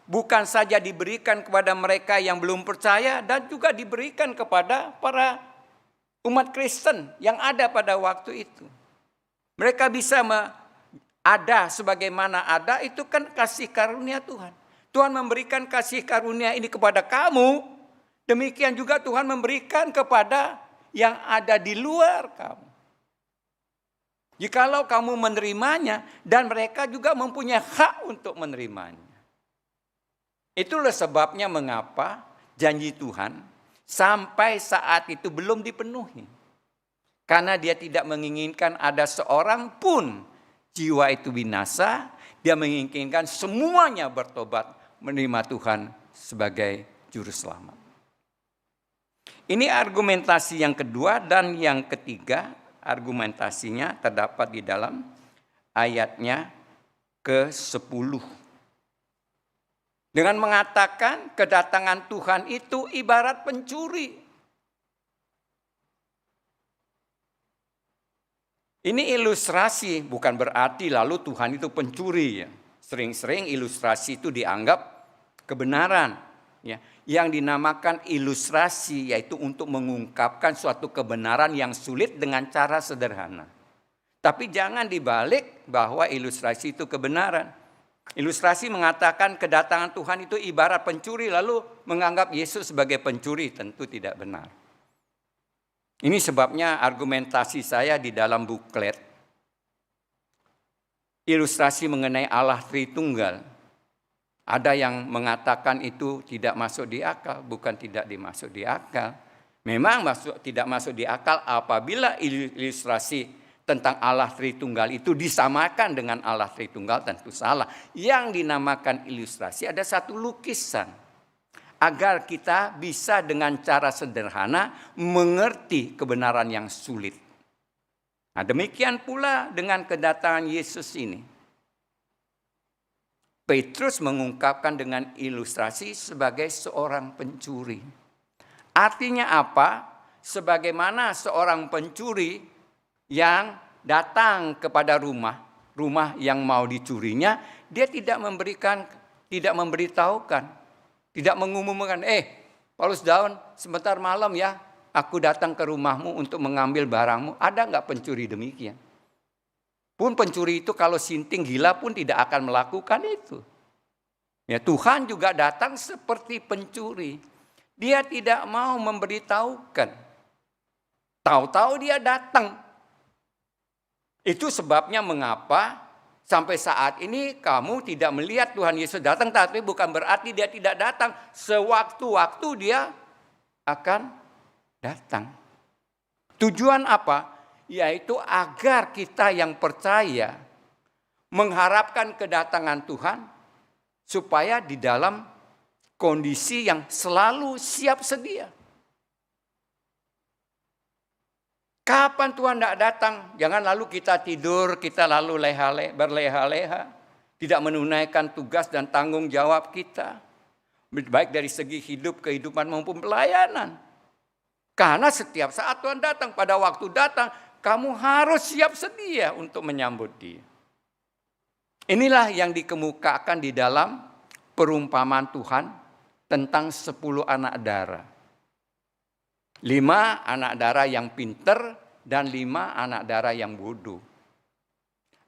bukan saja diberikan kepada mereka yang belum percaya, dan juga diberikan kepada para umat Kristen yang ada pada waktu itu. Mereka bisa ada sebagaimana ada, itu kan kasih karunia Tuhan. Tuhan memberikan kasih karunia ini kepada kamu, demikian juga Tuhan memberikan kepada yang ada di luar kamu. Jikalau kamu menerimanya, dan mereka juga mempunyai hak untuk menerimanya. Itulah sebabnya mengapa janji Tuhan sampai saat itu belum dipenuhi. Karena dia tidak menginginkan ada seorang pun jiwa itu binasa. Dia menginginkan semuanya bertobat menerima Tuhan sebagai juru selamat. Ini argumentasi yang kedua, dan yang ketiga argumentasinya terdapat di dalam ayatnya ke-10. Dengan mengatakan kedatangan Tuhan itu ibarat pencuri. Ini ilustrasi, bukan berarti lalu Tuhan itu pencuri. Ya. Sering-sering ilustrasi itu dianggap kebenaran. Ya. Yang dinamakan ilustrasi yaitu untuk mengungkapkan suatu kebenaran yang sulit dengan cara sederhana. Tapi jangan dibalik bahwa ilustrasi itu kebenaran. Ilustrasi mengatakan kedatangan Tuhan itu ibarat pencuri, lalu menganggap Yesus sebagai pencuri, tentu tidak benar. Ini sebabnya argumentasi saya di dalam buklet, ilustrasi mengenai Allah Tritunggal. Ada yang mengatakan itu tidak masuk di akal, bukan tidak dimasuk di akal. Memang tidak masuk di akal apabila ilustrasi tentang Allah Tritunggal itu disamakan dengan Allah Tritunggal, tentu salah. Yang dinamakan ilustrasi ada satu lukisan. Agar kita bisa dengan cara sederhana mengerti kebenaran yang sulit. Nah, demikian pula dengan kedatangan Yesus ini. Petrus mengungkapkan dengan ilustrasi sebagai seorang pencuri. Artinya apa? Sebagaimana seorang pencuri yang datang kepada rumah yang mau dicurinya, dia tidak memberitahukan, tidak mengumumkan, Paulus Daun, sebentar malam ya, aku datang ke rumahmu untuk mengambil barangmu. Ada nggak pencuri demikian? Pun pencuri itu kalau sinting gila pun tidak akan melakukan itu. Ya, Tuhan juga datang seperti pencuri. Dia tidak mau memberitahukan. Tahu-tahu dia datang. Itu sebabnya mengapa sampai saat ini kamu tidak melihat Tuhan Yesus datang, tapi bukan berarti dia tidak datang. Sewaktu-waktu dia akan datang. Tujuan apa? Yaitu agar kita yang percaya mengharapkan kedatangan Tuhan supaya di dalam kondisi yang selalu siap sedia. Kapan Tuhan tidak datang? Jangan lalu kita tidur, kita lalu berleha-leha, tidak menunaikan tugas dan tanggung jawab kita, baik dari segi hidup, kehidupan maupun pelayanan. Karena setiap saat Tuhan datang, pada waktu datang, kamu harus siap sedia untuk menyambut Dia. Inilah yang dikemukakan di dalam perumpamaan Tuhan tentang 10 anak dara. 5 anak dara yang pinter dan 5 anak dara yang bodoh.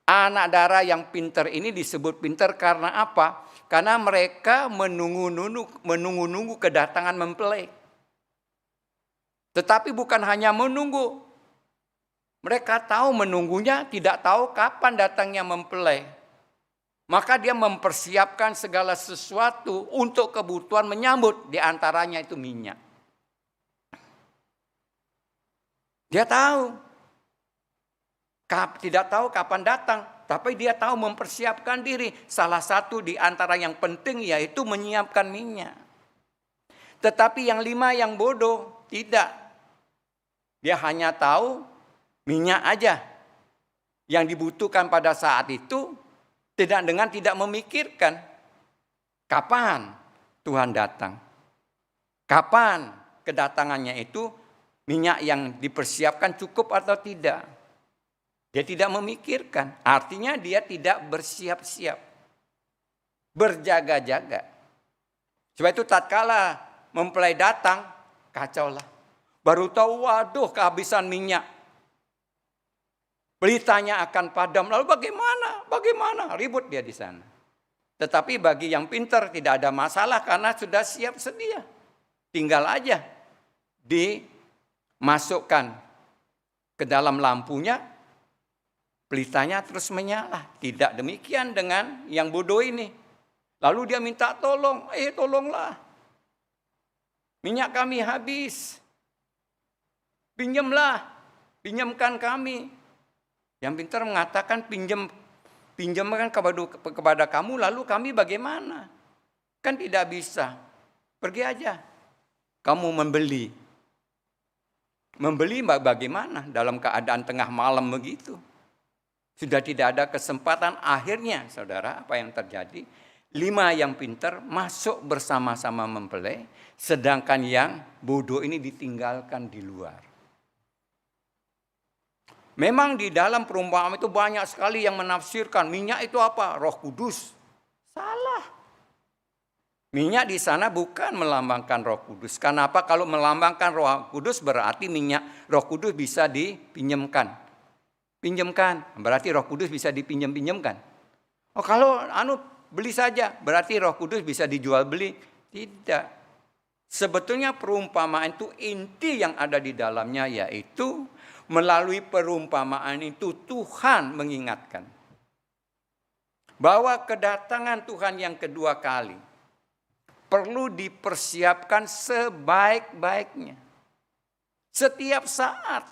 Anak dara yang pinter ini disebut pinter karena apa? Karena mereka menunggu kedatangan mempelai. Tetapi bukan hanya menunggu. Mereka tahu menunggunya, tidak tahu kapan datangnya mempelai. Maka dia mempersiapkan segala sesuatu untuk kebutuhan menyambut, di antaranya itu minyak. Dia tahu, tidak tahu kapan datang, tapi dia tahu mempersiapkan diri. Salah satu di antara yang penting yaitu menyiapkan minyak. Tetapi yang 5 yang bodoh, tidak. Dia hanya tahu minyak aja yang dibutuhkan pada saat itu, tidak memikirkan kapan Tuhan datang. Kapan kedatangannya itu, minyak yang dipersiapkan cukup atau tidak. Dia tidak memikirkan, artinya dia tidak bersiap-siap. Berjaga-jaga. Sebab itu tatkala mempelai datang, kacaulah. Baru tahu, waduh kehabisan minyak. Beritanya akan padam, lalu bagaimana? Ribut dia di sana. Tetapi bagi yang pintar tidak ada masalah karena sudah siap sedia. Tinggal aja dimasukkan ke dalam lampunya, pelitanya terus menyala. Tidak demikian dengan yang bodoh ini. Lalu dia minta tolong, tolonglah. Minyak kami habis. Pinjamkan kami. Yang pintar mengatakan pinjamkan kepada kamu, lalu kami bagaimana? Kan tidak bisa. Pergi aja. Kamu membeli. Membeli bagaimana dalam keadaan tengah malam begitu? Sudah tidak ada kesempatan, akhirnya saudara apa yang terjadi? 5 yang pintar masuk bersama-sama mempelai, sedangkan yang bodoh ini ditinggalkan di luar. Memang di dalam perumpamaan itu banyak sekali yang menafsirkan minyak itu apa? Roh Kudus. Salah. Minyak di sana bukan melambangkan Roh Kudus. Kenapa? Kalau melambangkan Roh Kudus berarti minyak Roh Kudus bisa dipinjamkan. Berarti Roh Kudus bisa dipinjamkan. Oh, kalau beli saja, berarti Roh Kudus bisa dijual beli. Tidak. Sebetulnya perumpamaan itu inti yang ada di dalamnya yaitu melalui perumpamaan itu Tuhan mengingatkan bahwa kedatangan Tuhan yang kedua kali perlu dipersiapkan sebaik-baiknya setiap saat.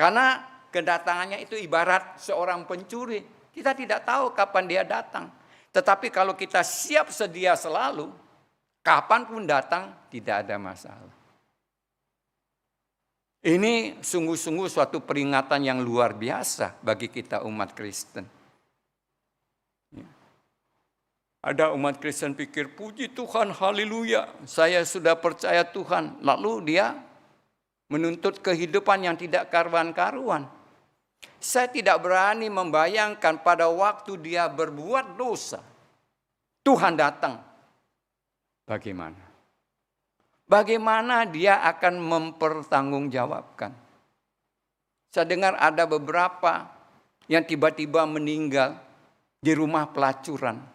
Karena kedatangannya itu ibarat seorang pencuri. Kita tidak tahu kapan dia datang. Tetapi kalau kita siap sedia selalu, kapanpun datang tidak ada masalah. Ini sungguh-sungguh suatu peringatan yang luar biasa bagi kita umat Kristen. Ada umat Kristen pikir, puji Tuhan, haleluya, saya sudah percaya Tuhan. Lalu dia menuntut kehidupan yang tidak karuan-karuan. Saya tidak berani membayangkan pada waktu dia berbuat dosa, Tuhan datang. Bagaimana? Bagaimana dia akan mempertanggungjawabkan? Saya dengar ada beberapa yang tiba-tiba meninggal di rumah pelacuran.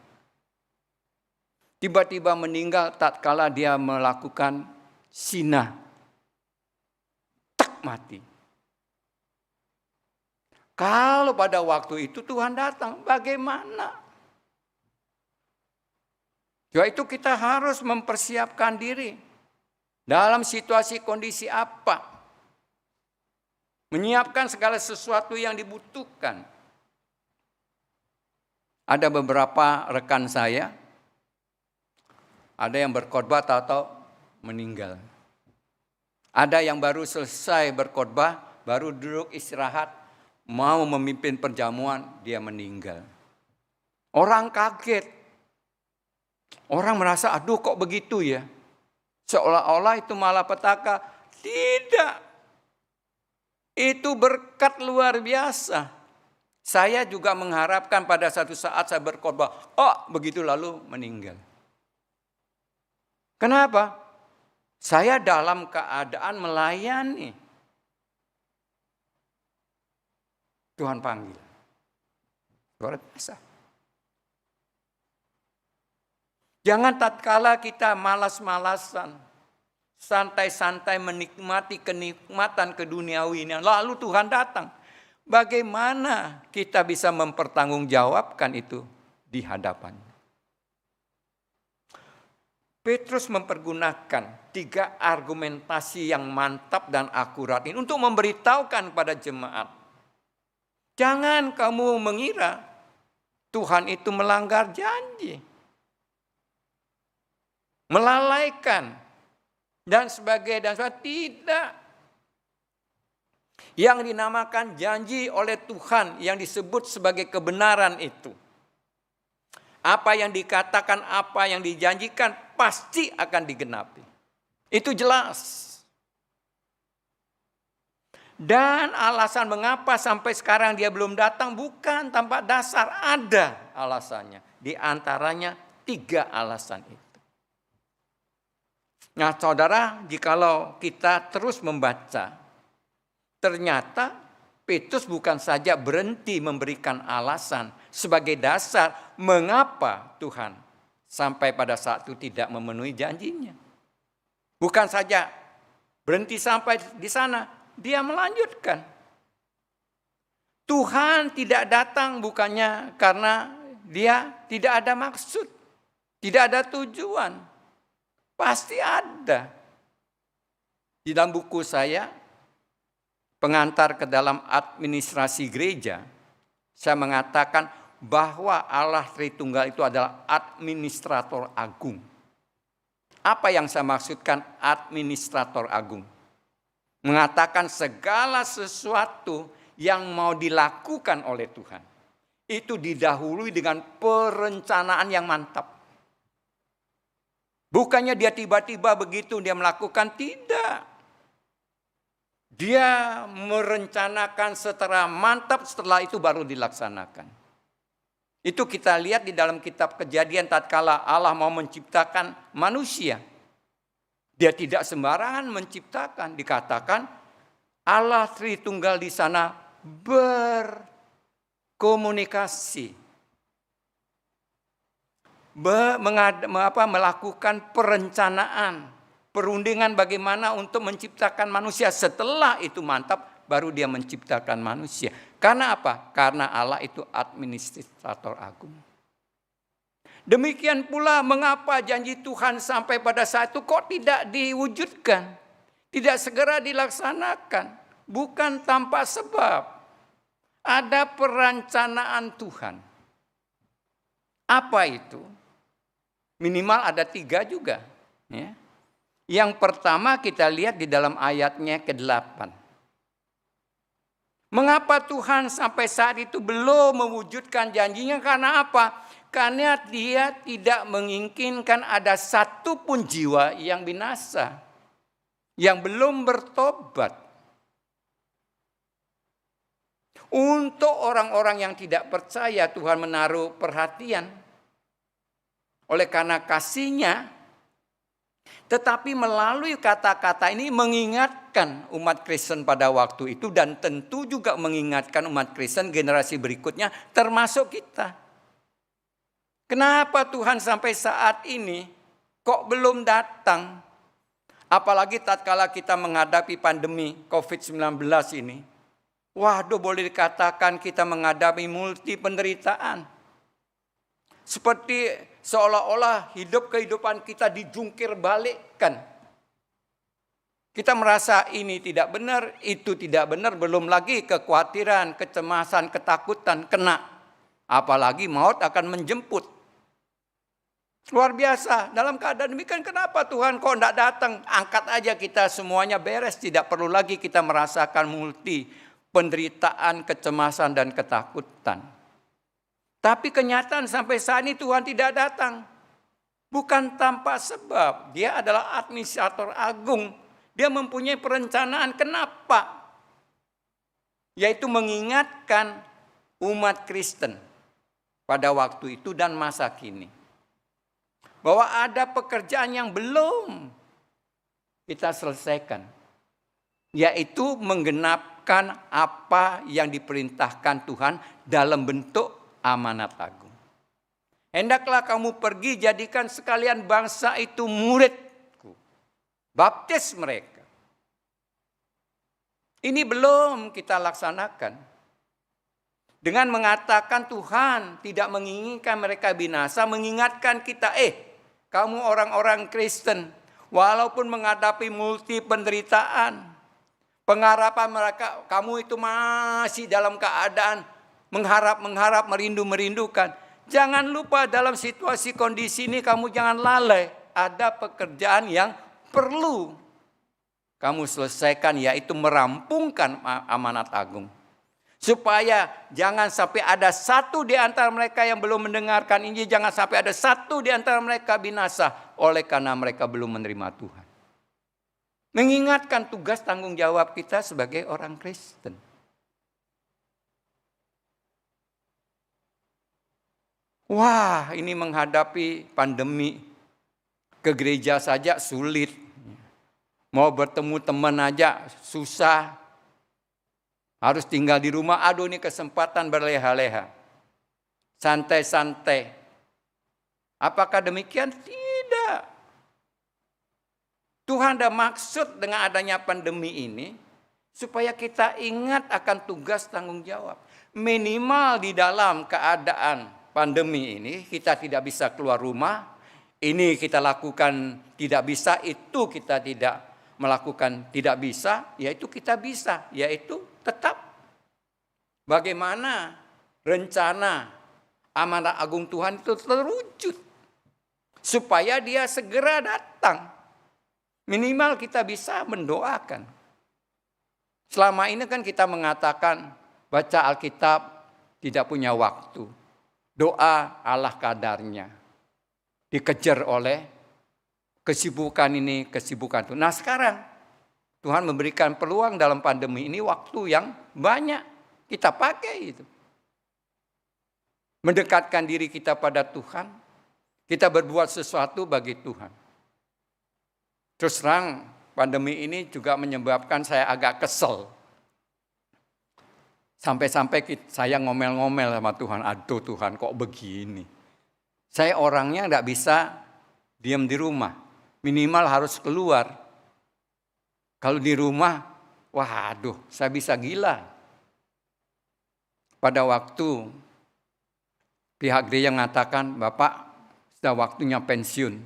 Tiba-tiba meninggal tatkala dia melakukan zina. Tak mati. Kalau pada waktu itu Tuhan datang, bagaimana? Sebab itu kita harus mempersiapkan diri. Dalam situasi kondisi apa? Menyiapkan segala sesuatu yang dibutuhkan. Ada beberapa rekan saya, ada yang berkhotbah tahu-tahu meninggal. Ada yang baru selesai berkhotbah, baru duduk istirahat, mau memimpin perjamuan, dia meninggal. Orang kaget. Orang merasa, aduh kok begitu ya. Seolah-olah itu malapetaka. Tidak. Itu berkat luar biasa. Saya juga mengharapkan pada satu saat saya berkhotbah, begitu lalu meninggal. Kenapa? Saya dalam keadaan melayani. Tuhan panggil. Luar biasa. Jangan tatkala kita malas-malasan, santai-santai menikmati kenikmatan keduniawian, lalu Tuhan datang. Bagaimana kita bisa mempertanggungjawabkan itu di hadapannya? Petrus mempergunakan 3 argumentasi yang mantap dan akurat ini untuk memberitahukan kepada jemaat. Jangan kamu mengira Tuhan itu melanggar janji, melalaikan, dan sebagainya. Tidak. Yang dinamakan janji oleh Tuhan yang disebut sebagai kebenaran itu. Apa yang dikatakan, apa yang dijanjikan pasti akan digenapi. Itu jelas. Dan alasan mengapa sampai sekarang dia belum datang bukan tanpa dasar. Ada alasannya. Di antaranya 3 alasan itu. Nah saudara, jikalau kita terus membaca, ternyata Petrus bukan saja berhenti memberikan alasan sebagai dasar mengapa Tuhan sampai pada saat itu tidak memenuhi janjinya. Bukan saja berhenti sampai di sana, dia melanjutkan. Tuhan tidak datang bukannya karena dia tidak ada maksud, tidak ada tujuan. Pasti ada. Di dalam buku saya, Pengantar ke dalam Administrasi Gereja, saya mengatakan bahwa Allah Tritunggal itu adalah administrator agung. Apa yang saya maksudkan administrator agung? Mengatakan segala sesuatu yang mau dilakukan oleh Tuhan, itu didahului dengan perencanaan yang mantap. Bukannya dia tiba-tiba begitu dia melakukan, tidak. Dia merencanakan secara mantap, setelah itu baru dilaksanakan. Itu kita lihat di dalam kitab Kejadian tatkala Allah mau menciptakan manusia. Dia tidak sembarangan menciptakan, dikatakan Allah Tritunggal di sana berkomunikasi. Melakukan perencanaan, perundingan bagaimana untuk menciptakan manusia. Setelah itu mantap, baru dia menciptakan manusia. Karena apa? Karena Allah itu administrator agung. Demikian pula mengapa janji Tuhan sampai pada saat itu kok tidak diwujudkan, tidak segera dilaksanakan. Bukan tanpa sebab. Ada perencanaan Tuhan. Apa itu? Minimal ada 3 juga. Ya. Yang pertama kita lihat di dalam ayatnya ke-8. Mengapa Tuhan sampai saat itu belum mewujudkan janjinya? Karena apa? karena dia tidak menginginkan ada satu pun jiwa yang binasa, yang belum bertobat. Untuk orang-orang yang tidak percaya, Tuhan menaruh perhatian. Oleh karena kasih-Nya, tetapi melalui kata-kata ini mengingatkan umat Kristen pada waktu itu, dan tentu juga mengingatkan umat Kristen generasi berikutnya, termasuk kita. Kenapa Tuhan sampai saat ini kok belum datang? Apalagi tatkala kita menghadapi pandemi COVID-19 ini. Waduh, boleh dikatakan kita menghadapi multi penderitaan. Seperti seolah-olah kehidupan kita dijungkir balikkan. Kita merasa ini tidak benar, itu tidak benar, belum lagi kekhawatiran, kecemasan, ketakutan kena. Apalagi maut akan menjemput. Luar biasa, dalam keadaan demikian kenapa Tuhan kok tidak datang? Angkat aja kita semuanya beres, tidak perlu lagi kita merasakan multi penderitaan, kecemasan, dan ketakutan. Tapi kenyataan sampai saat ini Tuhan tidak datang. Bukan tanpa sebab. Dia adalah administrator agung. Dia mempunyai perencanaan. Kenapa? Yaitu mengingatkan umat Kristen pada waktu itu dan masa kini. Bahwa ada pekerjaan yang belum kita selesaikan. Yaitu menggenapkan apa yang diperintahkan Tuhan dalam bentuk amanat agung. Hendaklah kamu pergi jadikan sekalian bangsa itu muridku. Baptis mereka. Ini belum kita laksanakan. Dengan mengatakan Tuhan tidak menginginkan mereka binasa, mengingatkan kita, kamu orang-orang Kristen, walaupun menghadapi multi penderitaan, pengharapan mereka, kamu itu masih dalam keadaan mengharap, merindukan. Jangan lupa dalam situasi kondisi ini kamu jangan lalai. Ada pekerjaan yang perlu kamu selesaikan, yaitu merampungkan amanat agung. Supaya jangan sampai ada satu di antara mereka yang belum mendengarkan Injil. Jangan sampai ada satu di antara mereka binasa oleh karena mereka belum menerima Tuhan. Mengingatkan tugas tanggung jawab kita sebagai orang Kristen. Wah, ini menghadapi pandemi, ke gereja saja sulit. Mau bertemu teman aja susah. Harus tinggal di rumah, aduh ini kesempatan berleha-leha. Santai-santai. Apakah demikian? Tidak. Tuhan ada maksud dengan adanya pandemi ini, supaya kita ingat akan tugas tanggung jawab. Minimal di dalam keadaan pandemi ini kita tidak bisa keluar rumah, ini kita lakukan tidak bisa, itu kita tidak melakukan tidak bisa, yaitu kita bisa, yaitu tetap bagaimana rencana amanat agung Tuhan itu terwujud, supaya dia segera datang. Minimal kita bisa mendoakan. Selama ini kan kita mengatakan baca Alkitab tidak punya waktu. Doa Allah kadarnya. Dikejar oleh kesibukan ini, kesibukan itu. Nah sekarang Tuhan memberikan peluang dalam pandemi ini waktu yang banyak kita pakai itu. Mendekatkan diri kita pada Tuhan. Kita berbuat sesuatu bagi Tuhan. Terus terang pandemi ini juga menyebabkan saya agak kesel. Sampai-sampai saya ngomel-ngomel sama Tuhan. Aduh Tuhan kok begini. Saya orangnya tidak bisa diam di rumah. Minimal harus keluar. Kalau di rumah, waduh saya bisa gila. Pada waktu pihak gereja mengatakan, Bapak sudah waktunya pensiun.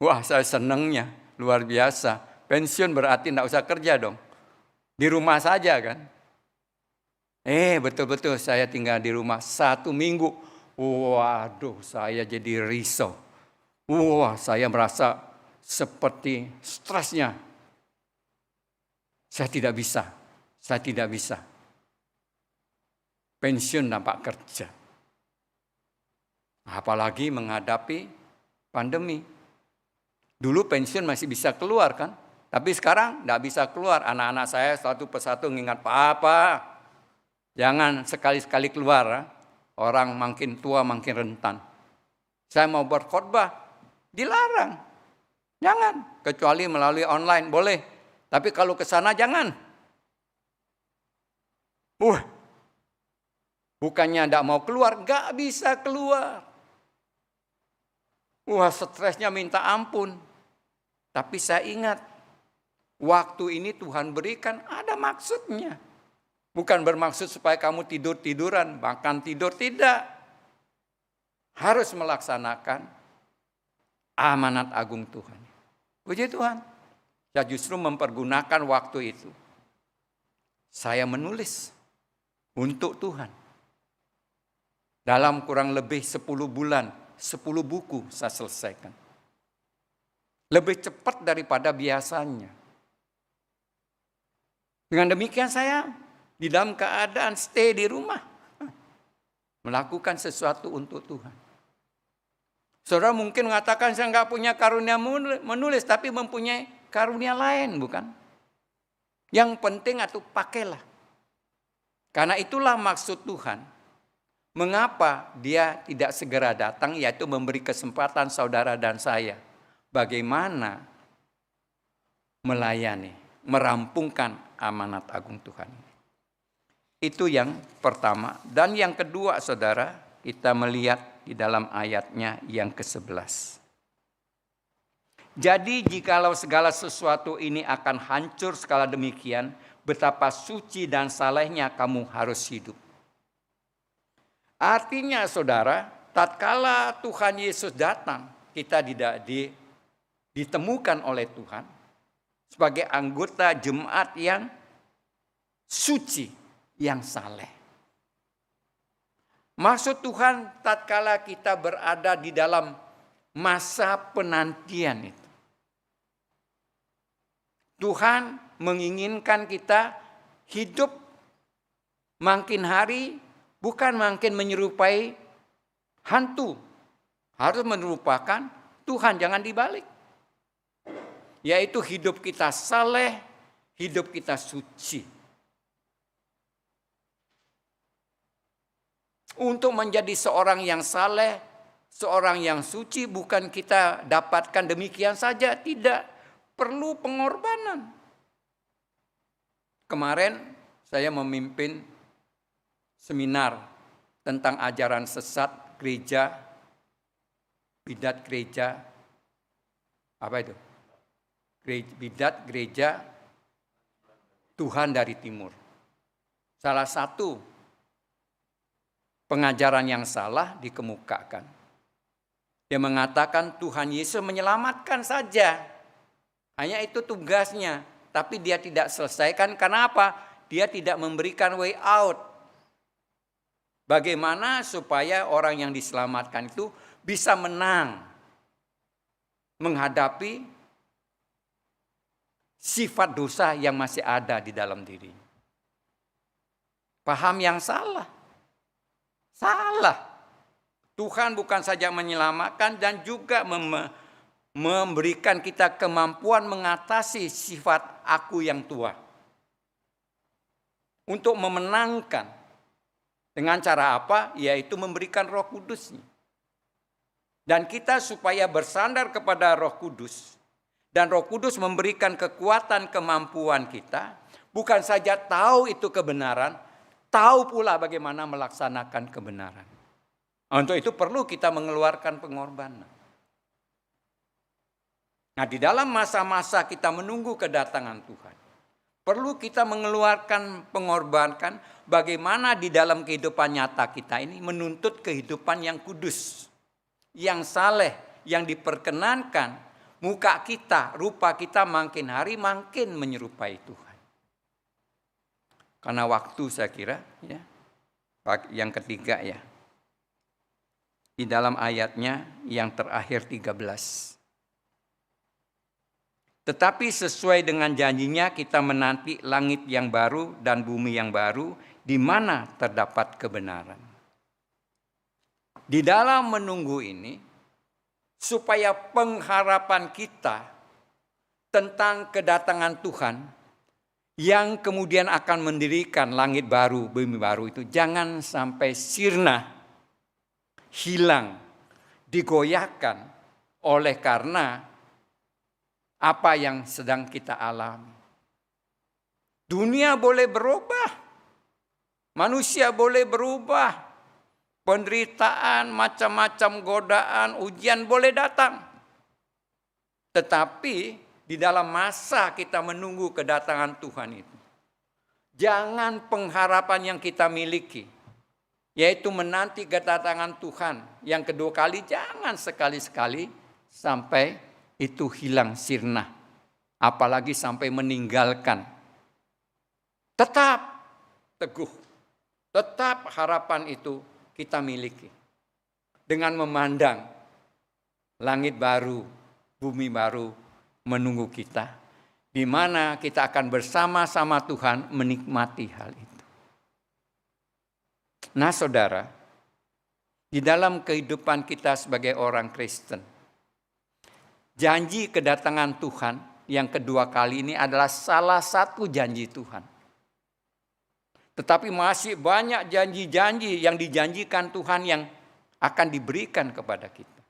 Wah saya senangnya, luar biasa. Pensiun berarti tidak usah kerja dong. Di rumah saja kan. Betul-betul saya tinggal di rumah 1 minggu. Waduh, saya jadi risau. Wah, saya merasa seperti stresnya. Saya tidak bisa. Pensiun tanpa kerja. Apalagi menghadapi pandemi. Dulu pensiun masih bisa keluar kan, tapi sekarang tidak bisa keluar. Anak-anak saya satu persatu mengingat, Papa, jangan sekali-sekali keluar. Orang makin tua makin rentan. Saya mau berkhotbah, dilarang. Jangan, kecuali melalui online boleh. Tapi kalau ke sana jangan. Bukannya tidak mau keluar, nggak bisa keluar. Stresnya minta ampun. Tapi saya ingat, waktu ini Tuhan berikan ada maksudnya. Bukan bermaksud supaya kamu tidur-tiduran, makan tidur, tidak. Harus melaksanakan amanat agung Tuhan. Puji Tuhan, saya justru mempergunakan waktu itu. Saya menulis untuk Tuhan. Dalam kurang lebih 10 bulan, 10 buku saya selesaikan. Lebih cepat daripada biasanya. Dengan demikian saya di dalam keadaan stay di rumah. Melakukan sesuatu untuk Tuhan. Saudara mungkin mengatakan saya nggak punya karunia menulis, tapi mempunyai karunia lain, bukan? Yang penting itu pakailah. Karena itulah maksud Tuhan. Mengapa dia tidak segera datang, yaitu memberi kesempatan saudara dan saya. Bagaimana melayani, merampungkan amanat agung Tuhan. Itu yang pertama. Dan yang kedua, saudara, kita melihat di dalam ayatnya yang ke-11. Jadi jikalau segala sesuatu ini akan hancur skala demikian, betapa suci dan salehnya kamu harus hidup. Artinya saudara, tatkala Tuhan Yesus datang, kita ditemukan oleh Tuhan sebagai anggota jemaat yang suci, yang saleh. Maksud Tuhan tatkala kita berada di dalam masa penantian itu. Tuhan menginginkan kita hidup makin hari bukan makin menyerupai hantu. Harus merupakan Tuhan, jangan dibalik. Yaitu hidup kita saleh, hidup kita suci. Untuk menjadi seorang yang saleh, seorang yang suci bukan kita dapatkan demikian saja, tidak. Perlu pengorbanan. Kemarin saya memimpin seminar tentang ajaran sesat gereja, bidat gereja, apa itu? Bidat gereja Tuhan dari Timur. Salah satu pengajaran yang salah dikemukakan. Dia mengatakan Tuhan Yesus menyelamatkan saja. Hanya itu tugasnya. Tapi dia tidak selesaikan. Karena apa? Dia tidak memberikan way out. Bagaimana supaya orang yang diselamatkan itu bisa menang menghadapi sifat dosa yang masih ada di dalam diri. Paham yang salah. Salah. Tuhan bukan saja menyelamatkan dan juga memberikan kita kemampuan mengatasi sifat aku yang tua. Untuk memenangkan. Dengan cara apa? Yaitu memberikan Roh Kudus-Nya. Dan kita supaya bersandar kepada Roh Kudus. Dan Roh Kudus memberikan kekuatan kemampuan kita. Bukan saja tahu itu kebenaran. Tahu pula bagaimana melaksanakan kebenaran. Untuk itu perlu kita mengeluarkan pengorbanan. Nah, di dalam masa-masa kita menunggu kedatangan Tuhan, perlu kita mengeluarkan pengorbanan bagaimana di dalam kehidupan nyata kita ini menuntut kehidupan yang kudus, yang saleh, yang diperkenankan. Muka kita, rupa kita makin hari makin menyerupai Tuhan. Karena waktu saya kira, ya, yang ketiga ya, di dalam ayatnya yang terakhir 13. Tetapi sesuai dengan janjinya kita menanti langit yang baru dan bumi yang baru di mana terdapat kebenaran. di dalam menunggu ini, supaya pengharapan kita tentang kedatangan Tuhan yang kemudian akan mendirikan langit baru, bumi baru itu jangan sampai sirna, hilang, digoyahkan oleh karena apa yang sedang kita alami. Dunia boleh berubah, manusia boleh berubah, penderitaan, macam-macam godaan, ujian boleh datang. Tetapi di dalam masa kita menunggu kedatangan Tuhan itu, jangan pengharapan yang kita miliki, yaitu menanti kedatangan Tuhan yang kedua kali, jangan sekali-sekali sampai itu hilang sirna. Apalagi sampai meninggalkan. Tetap teguh, tetap harapan itu kita miliki. Dengan memandang langit baru, bumi baru menunggu kita. Di mana kita akan bersama-sama Tuhan menikmati hal itu. Nah saudara, di dalam kehidupan kita sebagai orang Kristen, janji kedatangan Tuhan yang kedua kali ini adalah salah satu janji Tuhan. Tetapi masih banyak janji-janji yang dijanjikan Tuhan yang akan diberikan kepada kita.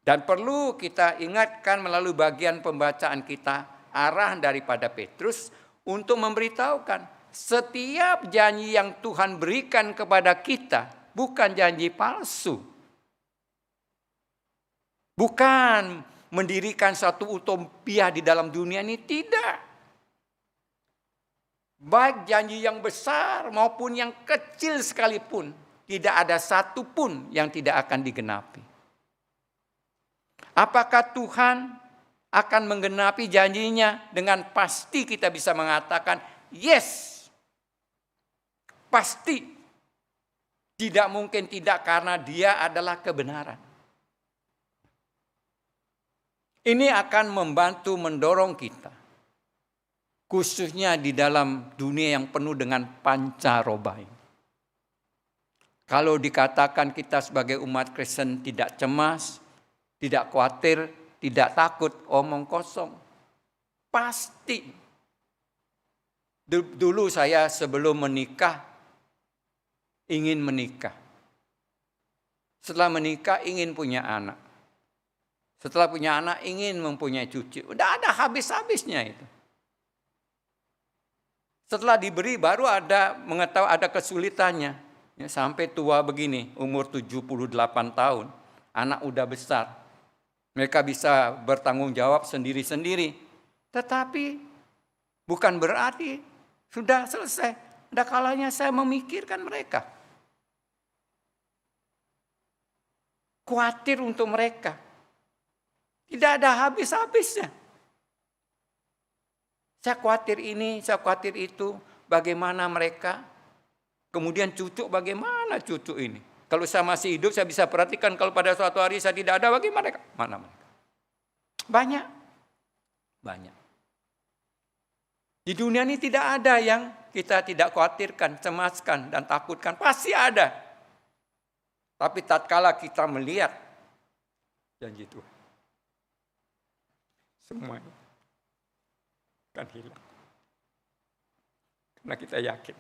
Dan perlu kita ingatkan melalui bagian pembacaan kita, arah daripada Petrus untuk memberitahukan setiap janji yang Tuhan berikan kepada kita bukan janji palsu. Bukan mendirikan satu utopia di dalam dunia ini, tidak. Baik janji yang besar maupun yang kecil sekalipun, tidak ada satu pun yang tidak akan digenapi. Apakah Tuhan akan menggenapi janjinya? Dengan pasti kita bisa mengatakan yes. Pasti. Tidak mungkin tidak, karena Dia adalah kebenaran. Ini akan membantu mendorong kita, khususnya di dalam dunia yang penuh dengan pancaroba ini. Kalau dikatakan kita sebagai umat Kristen tidak cemas, tidak khawatir, tidak takut, omong kosong. Pasti. Dulu saya sebelum menikah, ingin menikah. Setelah menikah ingin punya anak. Setelah punya anak ingin mempunyai cucu. Udah ada habis-habisnya itu. Setelah diberi baru ada mengetahui ada kesulitannya. Ya, sampai tua begini, umur 78 tahun. Anak udah besar. Mereka bisa bertanggung jawab sendiri-sendiri. Tetapi bukan berarti sudah selesai. Ada kalanya saya memikirkan mereka. Khawatir untuk mereka. Tidak ada habis-habisnya. Saya khawatir ini, saya khawatir itu. Bagaimana mereka? Kemudian cucu, bagaimana cucu ini? Kalau saya masih hidup, saya bisa perhatikan. Kalau pada suatu hari saya tidak ada, bagaimana mereka? Mana mereka? Banyak. Banyak. Di dunia ini tidak ada yang kita tidak khawatirkan, cemaskan, dan takutkan. Pasti ada. Tapi tatkala kita melihat janji Tuhan, semuanya akan hilang. Karena kita yakin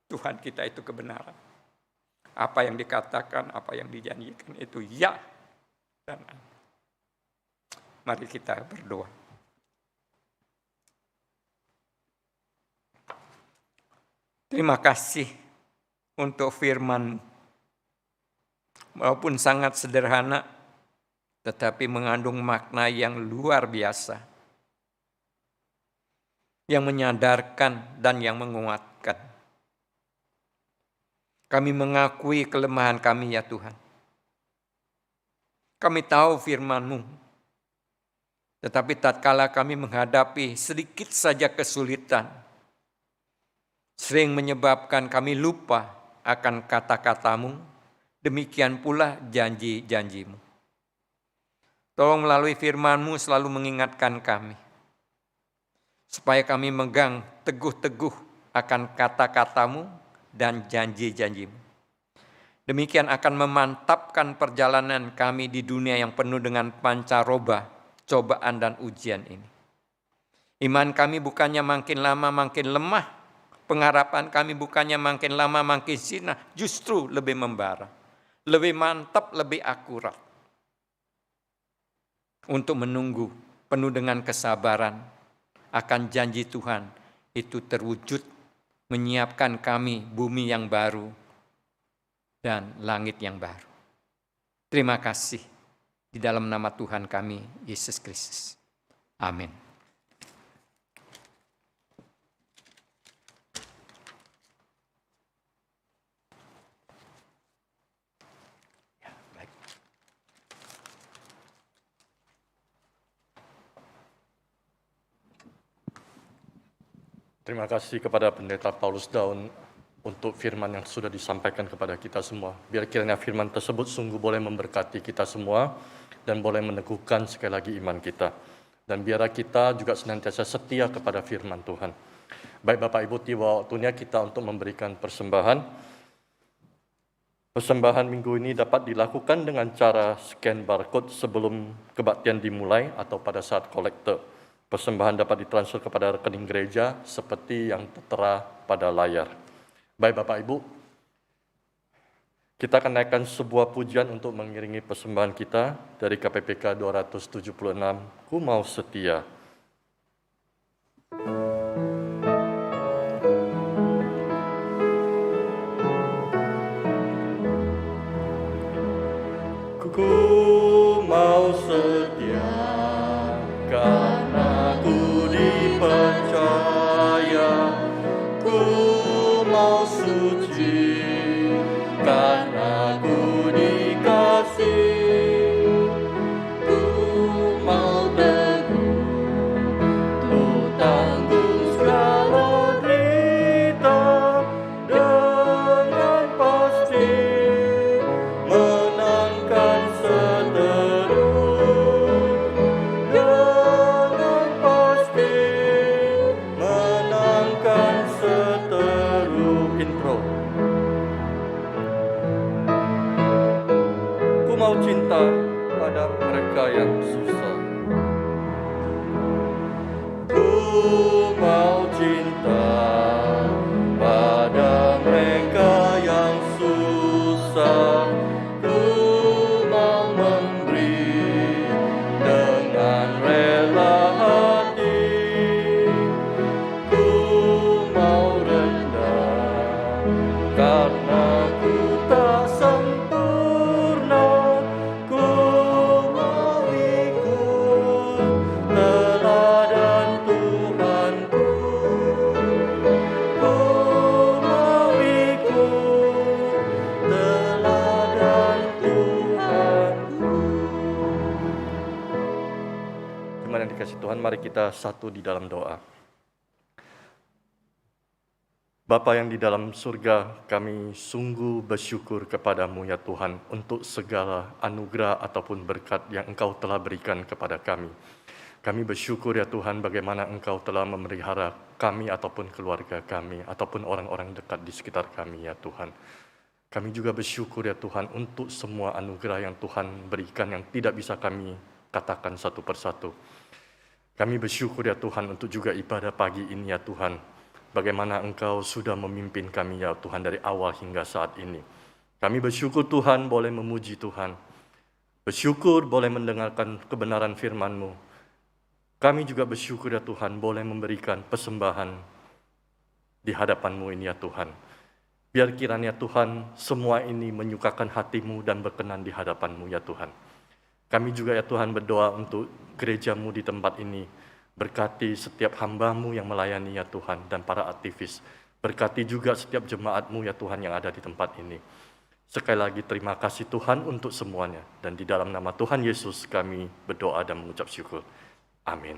Tuhan kita itu kebenaran. Apa yang dikatakan, apa yang dijanjikan itu ya dan amin. Mari kita berdoa. Terima kasih untuk firman, walaupun sangat sederhana, tetapi mengandung makna yang luar biasa, yang menyadarkan dan yang menguatkan. Kami mengakui kelemahan kami ya Tuhan. Kami tahu firman-Mu, tetapi tatkala kami menghadapi sedikit saja kesulitan, sering menyebabkan kami lupa akan kata-kata-Mu, demikian pula janji-janji-Mu. Tolong melalui firman-Mu selalu mengingatkan kami, supaya kami megang teguh-teguh akan kata-kata-Mu dan janji-janji-Mu. Demikian akan memantapkan perjalanan kami di dunia yang penuh dengan pancaroba, cobaan dan ujian ini. Iman kami bukannya makin lama makin lemah, pengharapan kami bukannya makin lama makin sirna, justru lebih membara, lebih mantap, lebih akurat. Untuk menunggu penuh dengan kesabaran akan janji Tuhan itu terwujud, menyiapkan kami bumi yang baru dan langit yang baru. Terima kasih di dalam nama Tuhan kami, Yesus Kristus. Amin. Terima kasih kepada Pendeta Paulus Daun untuk firman yang sudah disampaikan kepada kita semua. Biar kiranya firman tersebut sungguh boleh memberkati kita semua dan boleh meneguhkan sekali lagi iman kita. Dan biar kita juga senantiasa setia kepada firman Tuhan. Baik Bapak Ibu, tiba waktunya kita untuk memberikan persembahan. Persembahan minggu ini dapat dilakukan dengan cara scan barcode sebelum kebaktian dimulai atau pada saat kolekte. Persembahan dapat ditransfer kepada rekening gereja seperti yang tertera pada layar. Baik Bapak Ibu, kita akan naikkan sebuah pujian untuk mengiringi persembahan kita dari KPPK 276, Ku Mau Setia. Ku mau setia karena ku dipercaya, ku mau suci karena ku dikasih, ku mau teguh untuk tanggung segala derita dengan pasti menangkan seteru dengan pasti menangkan seteru. Intro. Ku mau cinta pada mereka yang susah. Ku mau cinta pada mereka yang susah. Ku mau memberi dengan rela hati. Ku mau rendah karena ku tak sempurna. Ku mau ikut teladan Tuhanku. Ku mau ikut teladan Tuhanku. Jemaat yang dikasihi Tuhan, mari kita satu di dalam doa. Bapa yang di dalam surga, kami sungguh bersyukur kepadamu ya Tuhan untuk segala anugerah ataupun berkat yang Engkau telah berikan kepada kami. Kami bersyukur ya Tuhan bagaimana Engkau telah memelihara kami ataupun keluarga kami ataupun orang-orang dekat di sekitar kami ya Tuhan. Kami juga bersyukur ya Tuhan untuk semua anugerah yang Tuhan berikan yang tidak bisa kami katakan satu persatu. Kami bersyukur ya Tuhan untuk juga ibadah pagi ini ya Tuhan. Bagaimana Engkau sudah memimpin kami ya Tuhan dari awal hingga saat ini. Kami bersyukur Tuhan boleh memuji Tuhan. Bersyukur boleh mendengarkan kebenaran firman-Mu. Kami juga bersyukur ya Tuhan boleh memberikan persembahan di hadapan-Mu ini ya Tuhan. Biar kiranya Tuhan semua ini menyukakan hati-Mu dan berkenan di hadapan-Mu ya Tuhan. Kami juga ya Tuhan berdoa untuk gereja-Mu di tempat ini. Berkati setiap hamba-Mu yang melayani ya Tuhan dan para aktivis. Berkati juga setiap jemaat-Mu ya Tuhan yang ada di tempat ini. Sekali lagi terima kasih Tuhan untuk semuanya. Dan di dalam nama Tuhan Yesus kami berdoa dan mengucap syukur. Amin.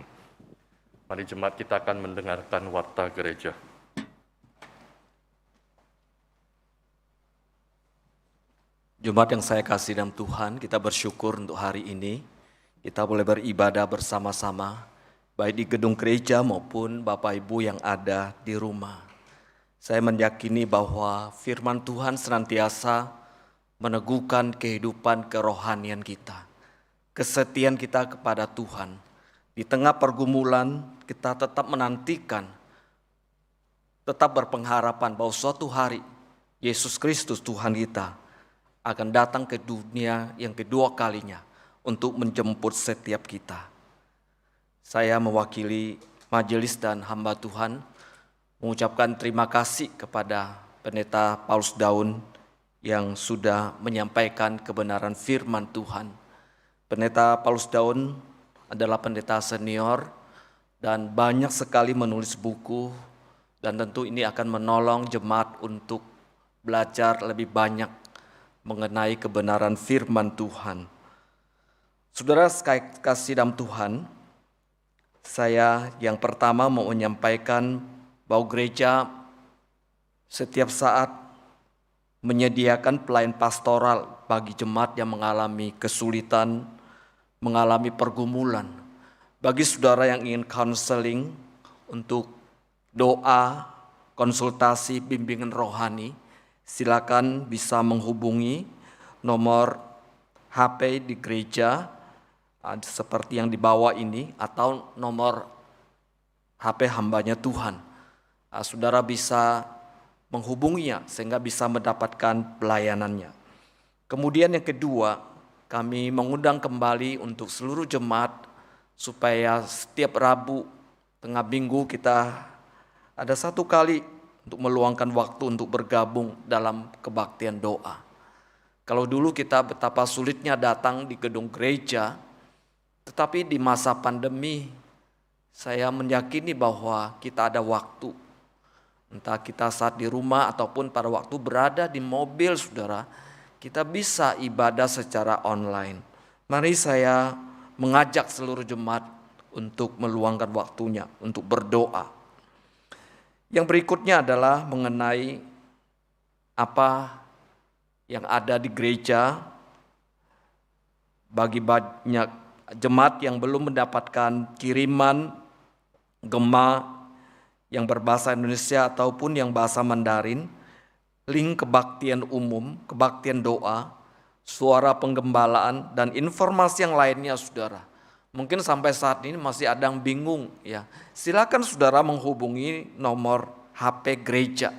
Mari jemaat kita akan mendengarkan warta gereja. Jemaat yang saya kasih dalam Tuhan, kita bersyukur untuk hari ini. Kita boleh beribadah bersama-sama, baik di gedung gereja maupun Bapak Ibu yang ada di rumah. Saya meyakini bahwa firman Tuhan senantiasa meneguhkan kehidupan kerohanian kita, kesetiaan kita kepada Tuhan. Di tengah pergumulan kita tetap menantikan, tetap berpengharapan bahwa suatu hari Yesus Kristus Tuhan kita akan datang ke dunia yang kedua kalinya untuk menjemput setiap kita. Saya mewakili majelis dan hamba Tuhan mengucapkan terima kasih kepada Pendeta Paulus Daun yang sudah menyampaikan kebenaran firman Tuhan. Pendeta Paulus Daun adalah pendeta senior dan banyak sekali menulis buku, dan tentu ini akan menolong jemaat untuk belajar lebih banyak mengenai kebenaran firman Tuhan. Saudara sekalian kasih dalam Tuhan, saya yang pertama mau menyampaikan bahwa gereja setiap saat menyediakan pelayan pastoral bagi jemaat yang mengalami kesulitan, mengalami pergumulan. Bagi saudara yang ingin counseling untuk doa, konsultasi, bimbingan rohani, silakan bisa menghubungi nomor HP di gereja seperti yang di bawah ini atau nomor HP hambanya Tuhan. Saudara bisa menghubunginya sehingga bisa mendapatkan pelayanannya. Kemudian yang kedua, kami mengundang kembali untuk seluruh jemaat supaya setiap Rabu tengah minggu kita ada satu kali untuk meluangkan waktu untuk bergabung dalam kebaktian doa. Kalau dulu kita betapa sulitnya datang di gedung gereja, tetapi di masa pandemi saya meyakini bahwa kita ada waktu. Entah kita saat di rumah ataupun pada waktu berada di mobil, saudara, kita bisa ibadah secara online. Mari saya mengajak seluruh jemaat untuk meluangkan waktunya, untuk berdoa. Yang berikutnya adalah mengenai apa yang ada di gereja bagi banyak jemaat yang belum mendapatkan kiriman gema yang berbahasa Indonesia ataupun yang bahasa Mandarin, link kebaktian umum, kebaktian doa, suara penggembalaan, dan informasi yang lainnya, saudara. Mungkin sampai saat ini masih ada yang bingung, ya. Silakan saudara menghubungi nomor HP gereja.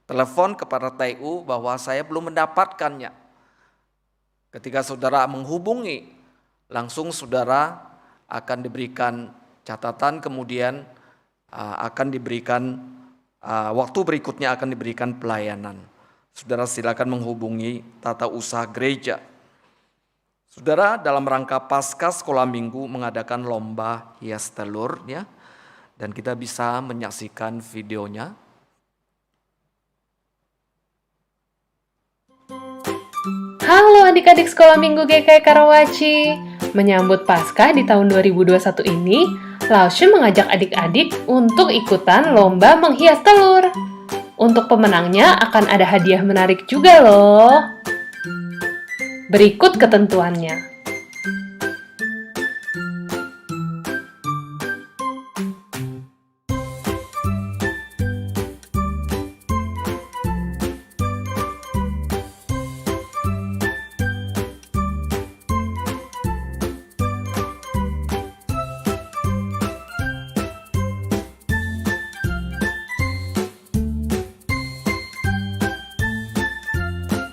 Telepon kepada TU bahwa saya belum mendapatkannya. Ketika saudara menghubungi, langsung saudara akan diberikan catatan, kemudian akan diberikan waktu berikutnya akan diberikan pelayanan. Saudara silakan menghubungi tata usaha gereja. Saudara, dalam rangka Pasca Sekolah Minggu mengadakan lomba hias telur, ya, dan kita bisa menyaksikan videonya. Halo adik-adik Sekolah Minggu GKI Karawaci. Menyambut Paskah di tahun 2021 ini, Laushe mengajak adik-adik untuk ikutan lomba menghias telur. Untuk pemenangnya akan ada hadiah menarik juga loh. Berikut ketentuannya.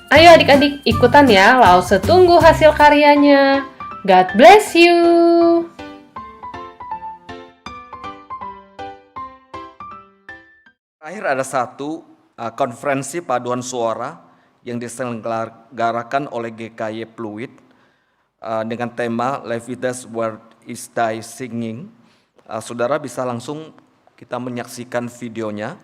Ayo adik-adik ikutan ya, Laushe tunggu hasil karyanya. God bless you. Terakhir ada satu konferensi paduan suara yang diselenggarakan oleh GKY Pluit dengan tema Levitas Word is Thy Singing. Saudara bisa langsung kita menyaksikan videonya.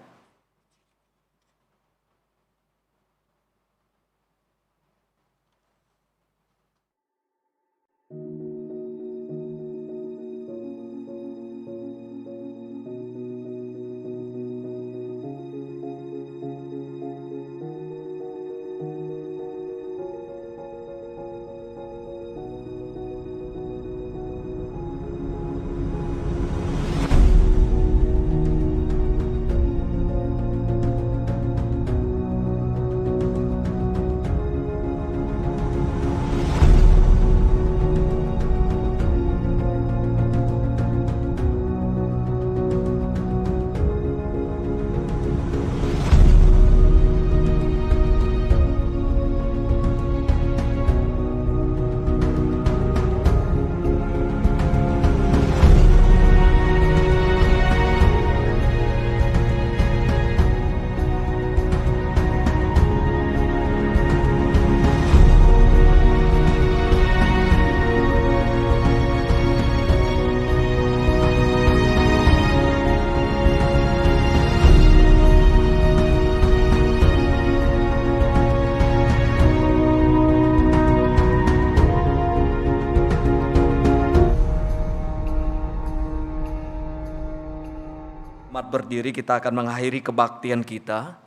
Selamat berdiri, kita akan mengakhiri kebaktian kita.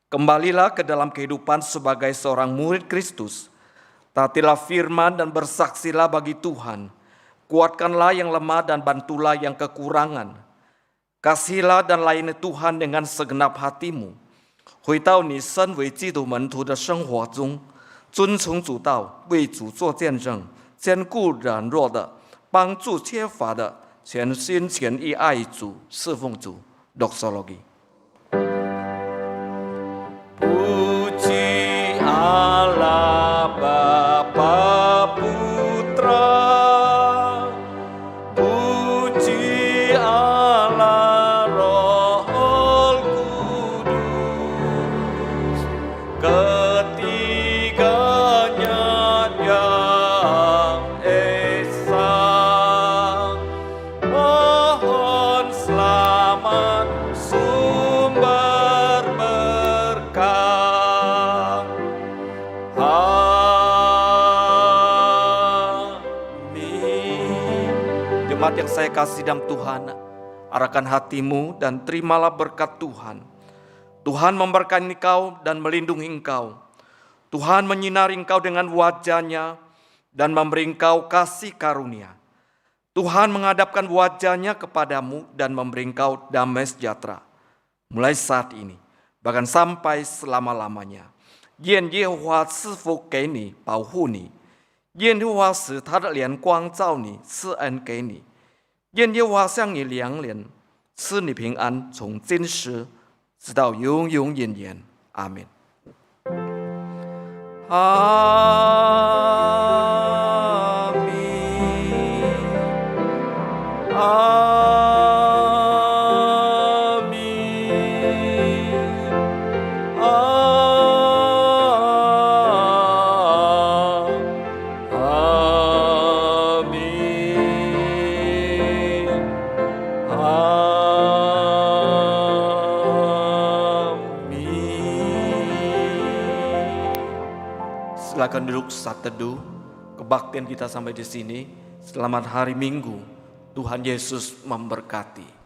Kembalilah ke dalam kehidupan sebagai seorang murid Kristus. Taatilah firman dan bersaksilah bagi Tuhan. Kuatkanlah yang lemah dan bantulah yang kekurangan. Kasihilah dan layani Tuhan dengan segenap hatimu. 回到你身为基督门徒的生活中，遵从主道，为主做见证，兼顾软弱的，帮助缺乏的，全心全意爱主，侍奉主。Doxologi. Puji Allah Bapa Putra, puji Allah Roh Kudus, ketiganya yang esa. Mohon selamat sumber berkah. Amin. Jemaat yang saya kasih dalam Tuhan, arahkan hatimu dan terimalah berkat Tuhan. Tuhan memberkati engkau dan melindungi engkau. Tuhan menyinari engkau dengan wajah-Nya dan memberi engkau kasih karunia. Tuhan menghadapkan wajah-Nya kepadamu dan memberi engkau damai sejahtera. Mulai saat ini, bahkan sampai selama-lamanya. 愿耶和华赐福给你，保护你；愿耶和华使他的脸光照你，赐恩给你；愿耶和华向你扬脸，赐你平安，从今时直到永永远远。阿门。阿门。阿门。Silakan duduk saat teduh. Kebaktian kita sampai di sini. Selamat hari Minggu. Tuhan Yesus memberkati.